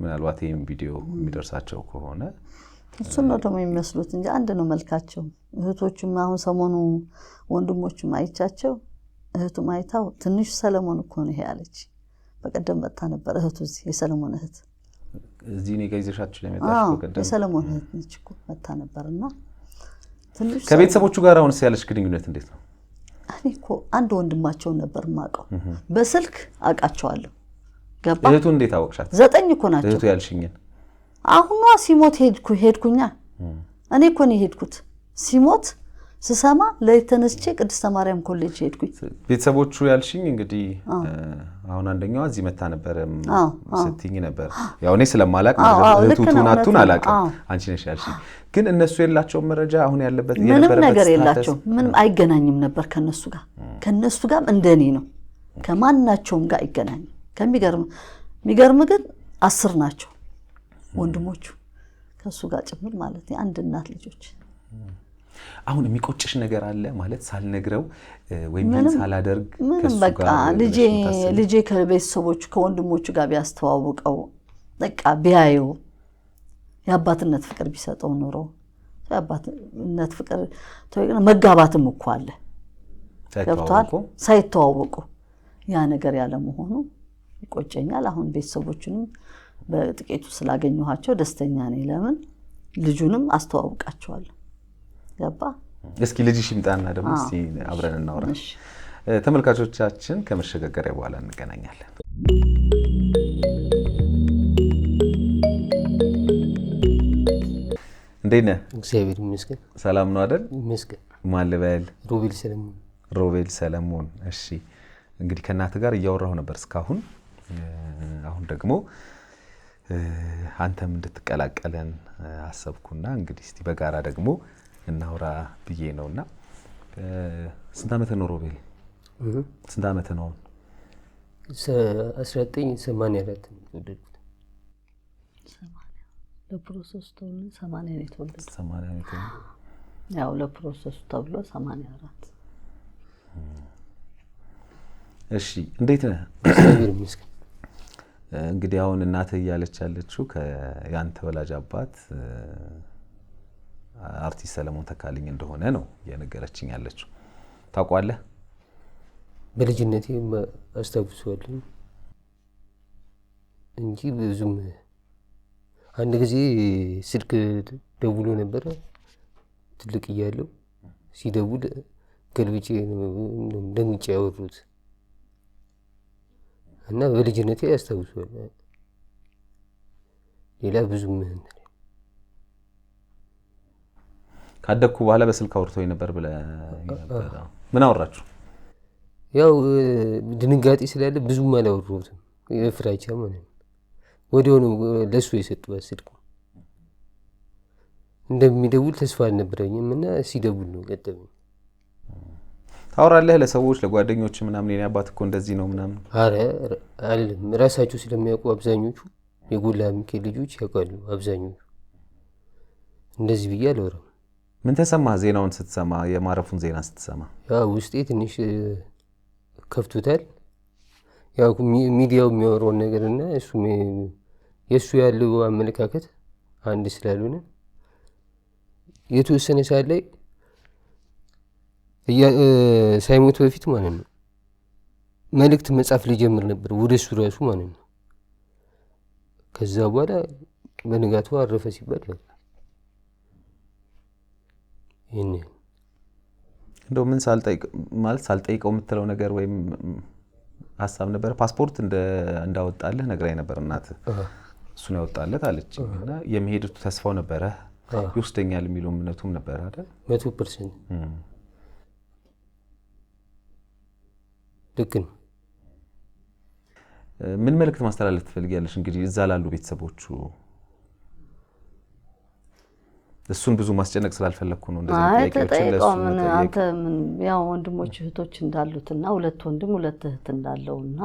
ምናልባት ይሄን ቪዲዮ የሚደርሳቸው ከሆነ እሱን ነው ደግሞ የሚመስሉት እንጂ አንድ ነው መልካቸው። እህቶቹም አሁን ሰሞኑ ወንድሞቹም አይቻቸው እህቱ ማይታው ትንሽ ሰለሞን እኮ ነው ያለች። በቀደም መጣ ነበር እህቱ እዚህ የሰለሞን እህት እዚህ ነው ጋይዘሻችሁ ለመጣሽ በቀደም የሰለሞን እህት ነች እኮ መጣ ነበርና ትንሽ ከቤተሰቦቹ ጋር አሁንስ ያለሽ ግንኙነት እንዴት ነው? እኔ እኮ አንድ ወንድማቸው ነበር ማቀው በስልክ አቃቸዋለሁ። ገባ እህቱ እንዴት አወቅሻት? 9 እኮ ናቸው እህቱ ያልሽኝን አሁን ነው ሲሞት ሄድኩኛ። እኔ እኮ ነው ሄድኩት ሲሞት ስሰማ ለተነስቼ ቅድስተ ማርያም ኮሌጅ ሄድኩኝ። ቤተሰቦቹ ያልሽኝ እንግዲህ አሁን አንደኛዋ እዚህ መታ ነበር ስትይኝ ነበር። ያው እኔ ስለማላቅ እህቱቱናቱን አላቅም። አንቺ ነሽ ያልሽኝ። ግን እነሱ የላቸውም መረጃ አሁን ያለበት ምንም ነገር የላቸውም። ምንም አይገናኝም ነበር ከነሱ ጋርም እንደኔ ነው። ከማናቸውም ጋር አይገናኝም። የሚገርም ግን 10 ናቸው ወንድሞቹ ከሱ ጋር ጭምር ማለት ነው። አንድ እናት ልጆች። አሁን የሚቆጭሽ ነገር አለ ማለት ሳልነግረው ወይም ሳላደርግ ከሱ ጋር ልጄ ከቤተሰቦቹ ከወንድሞቹ ጋር ቢያስተዋውቀው በቃ ቢያየው የአባትነት ፍቅር ቢሰጠው ኑሮ የአባትነት ፍቅር መጋባትም እኮ አለ ገብቷል ሳይተዋወቁ ያ ነገር ያለ መሆኑ ይቆጨኛል። አሁን ቤተሰቦቹንም በጥቂቱ ስላገኘኋቸው ደስተኛ ነኝ። ለምን ልጁንም አስተዋውቃቸዋለሁ። ገባ እስኪ ልጅሽ ይምጣና ደግሞ እስቲ አብረን እናወራ። ተመልካቾቻችን ከመሸጋገሪያ በኋላ እንገናኛለን። እንዴት ነህ? እግዚአብሔር ይመስገን። ሰላም ነው አይደል? ይመስገን። ማን ልበል? ሮቤል ሰለሞን። ሮቤል ሰለሞን። እሺ እንግዲህ ከእናትህ ጋር እያወራሁ ነበር እስካሁን። አሁን ደግሞ አንተም እንድትቀላቀለን አሰብኩና እንግዲህ እስቲ በጋራ ደግሞ እናውራ ብዬ ነውና ስንት ዓመት ነው ሮቤል? ስንት ዓመት ነው? 1984 ተወለድኩት። ለፕሮሰስ ተብሎ 80 ነው የተወለድኩት። 80 ነው የተወለድኩት። ያው ለፕሮሰስ ተብሎ 84። እሺ እንዴት ነህ? እግዚአብሔር ይመስገን። እንግዲህ አሁን እናትህ እያለች ያለችው ከያንተ ወላጅ አባት አርቲስት ሰለሞን ተካልኝ እንደሆነ ነው የነገረችኝ ያለችው። ታውቋለህ? በልጅነቴ አስታውሰዋለሁ እንጂ ብዙም አንድ ጊዜ ስልክ ደውሎ ነበር ትልቅ እያለሁ ሲደውል ገልብጬ ደምጬ ያወሩት እና በልጅነቴ አስታውሰዋለሁ። ሌላ ብዙም ካደኩ በኋላ በስልክ አውርቶኝ ነበር ብለህ ነበር። ምን አወራችሁ? ያው ድንጋጤ ስላለ ብዙም አላወራሁትም። የፍራቻ ማለት ነው። ወዲያው ነው ለሱ የሰጠሁት ስልክ። እንደሚደውል ተስፋ አልነበረኝም እና ሲደውል ነው ገጠመኝ። ታወራለህ ለሰዎች ለጓደኞች ምናምን የኔ አባት እኮ እንደዚህ ነው ምናምን? አረ አይደለም፣ ራሳቸው ስለሚያውቁ አብዛኞቹ የጎላ ሚካኤል ልጆች ያውቃሉ አብዛኞቹ። እንደዚህ ብዬ አላወራም። ምን ተሰማህ ዜናውን ስትሰማ? የማረፉን ዜና ስትሰማ? ያው ውስጤ ትንሽ ከፍቶታል። ያው ሚዲያው የሚያወራውን ነገርና የእሱ ያለው አመለካከት አንድ ስላልሆነ የተወሰነ ሰዓት ላይ ሳይሞት በፊት ማለት ነው መልእክት መጻፍ ሊጀምር ነበር ወደ እሱ ራሱ ማለት ነው። ከዛ በኋላ በንጋቱ አረፈ ሲባል እንደው ምን ሳልጠይቀው የምትለው ነገር ወይም ሀሳብ ነበር? ፓስፖርት እንዳወጣለህ ነግራኝ ነበር እናትህ። እሱን ያወጣለት አለችኝ እና የመሄድ ተስፋው ነበረ ይወስደኛል የሚለው እምነቱም ነበር አይደል? 100% ልክ ነው። ምን መልእክት ማስተላለፍ ትፈልጊያለሽ? እንግዲህ እዛ ላሉ ቤተሰቦቹ እሱን ብዙ ማስጨነቅ ስላልፈለኩ ነው እንደዚህ ጥያቄዎችን ለሱ ነው። አንተ ምን ያው ወንድሞች እህቶች እንዳሉትና ሁለት ወንድም ሁለት እህት እንዳለውና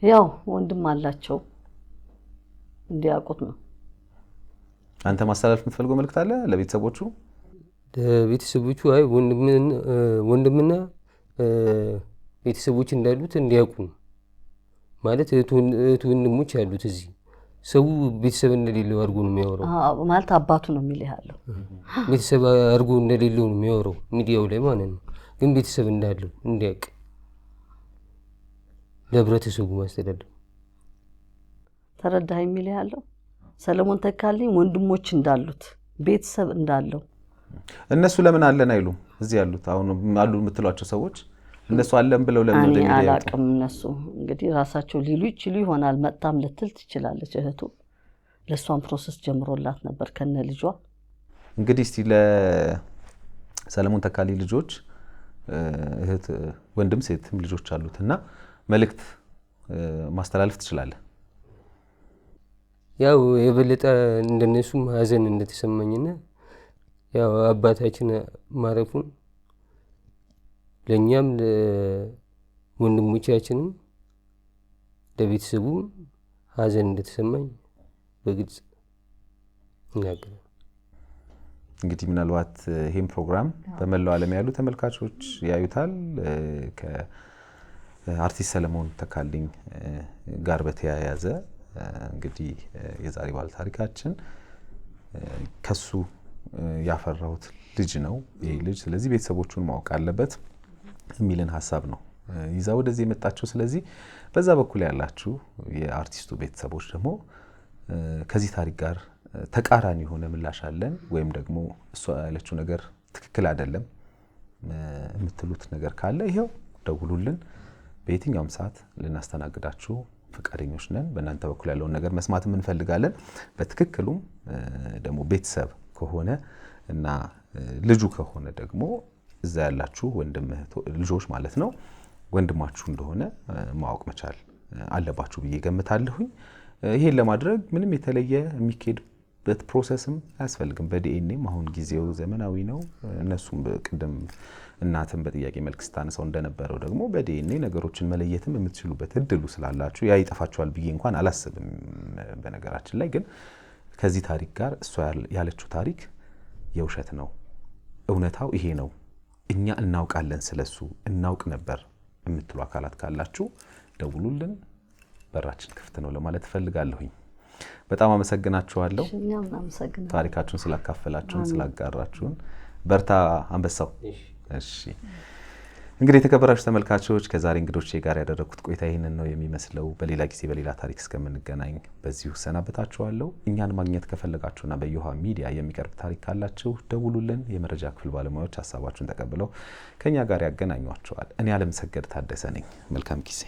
ያው ወንድም አላቸው እንዲያውቁት ነው። አንተ ማስተላለፍ የምትፈልገው መልእክት አለ ለቤተሰቦቹ? ለቤተሰቦቹ አይ ወንድምና ቤተሰቦች እንዳሉት እንዲያውቁ ማለት እህት ወንድሞች ያሉት እዚህ ሰው ቤተሰብ እንደሌለው አድርጎ ነው የሚያወራው። ማለት አባቱ ነው የሚልህ ያለው ቤተሰብ አድርጎ እንደሌለው ነው የሚያወራው ሚዲያው ላይ ማለት ነው። ግን ቤተሰብ እንዳለው እንዲያውቅ ለህብረተሰቡ ማስተዳደር። ተረዳህ የሚልህ ያለው ሰለሞን ተካልኝ ወንድሞች እንዳሉት ቤተሰብ እንዳለው። እነሱ ለምን አለን አይሉም? እዚህ ያሉት አሁን አሉ የምትሏቸው ሰዎች እነሱ አለን ብለው ለምን እኔ አላውቅም። እነሱ እንግዲህ ራሳቸው ሊሉ ይችሉ ይሆናል። መጣም ልትል ትችላለች እህቱ። ለሷን ፕሮሰስ ጀምሮላት ነበር ከነ ልጇ። እንግዲህ እስቲ ለሰለሞን ተካልኝ ልጆች እህት ወንድም ሴትም ልጆች አሉትና መልእክት ማስተላለፍ ትችላለህ? ያው የበለጠ እንደነሱም ሀዘን እንደተሰማኝና ያው አባታችን ማረፉን ለኛም ለወንድሞቻችንም ለቤተሰቡም ሀዘን እንደተሰማኝ በግልጽ እናገራለሁ። እንግዲህ ምናልባት ይሄን ፕሮግራም በመላው ዓለም ያሉ ተመልካቾች ያዩታል። ከአርቲስት ሰለሞን ተካልኝ ጋር በተያያዘ እንግዲህ የዛሬ ባለ ታሪካችን ከሱ ያፈራሁት ልጅ ነው ይሄ ልጅ፣ ስለዚህ ቤተሰቦቹን ማወቅ አለበት የሚልን ሀሳብ ነው ይዛ ወደዚህ የመጣችው። ስለዚህ በዛ በኩል ያላችሁ የአርቲስቱ ቤተሰቦች ደግሞ ከዚህ ታሪክ ጋር ተቃራኒ የሆነ ምላሽ አለን ወይም ደግሞ እሷ ያለችው ነገር ትክክል አይደለም የምትሉት ነገር ካለ ይሄው ደውሉልን። በየትኛውም ሰዓት ልናስተናግዳችሁ ፈቃደኞች ነን። በእናንተ በኩል ያለውን ነገር መስማትም እንፈልጋለን። በትክክሉም ደግሞ ቤተሰብ ከሆነ እና ልጁ ከሆነ ደግሞ እዛ ያላችሁ ወንድም ልጆች ማለት ነው ወንድማችሁ እንደሆነ ማወቅ መቻል አለባችሁ ብዬ ገምታለሁኝ። ይሄን ለማድረግ ምንም የተለየ የሚካሄድበት ፕሮሰስም አያስፈልግም። በዲኤንኤም አሁን ጊዜው ዘመናዊ ነው። እነሱም ቅድም እናትም በጥያቄ መልክ ስታነሳው እንደነበረው ደግሞ በዲኤንኤ ነገሮችን መለየትም የምትችሉበት እድሉ ስላላችሁ ያ ይጠፋችኋል ብዬ እንኳን አላስብም። በነገራችን ላይ ግን ከዚህ ታሪክ ጋር እሷ ያለችው ታሪክ የውሸት ነው፣ እውነታው ይሄ ነው፣ እኛ እናውቃለን፣ ስለሱ እናውቅ ነበር የምትሉ አካላት ካላችሁ ደውሉልን፣ በራችን ክፍት ነው ለማለት እፈልጋለሁኝ። በጣም አመሰግናችኋለሁ። ታሪካችሁን ስላካፈላችሁን ስላጋራችሁን። በርታ አንበሳው። እሺ እንግዲህ የተከበራችሁ ተመልካቾች ከዛሬ እንግዶቼ ጋር ያደረኩት ቆይታ ይህንን ነው የሚመስለው። በሌላ ጊዜ በሌላ ታሪክ እስከምንገናኝ በዚሁ ሰናበታችኋለሁ። እኛን ማግኘት ከፈለጋችሁና በዮሃ ሚዲያ የሚቀርብ ታሪክ ካላችሁ ደውሉልን። የመረጃ ክፍል ባለሙያዎች ሀሳባችሁን ተቀብለው ከኛ ጋር ያገናኟቸዋል። እኔ አለምሰገድ ታደሰ ነኝ። መልካም ጊዜ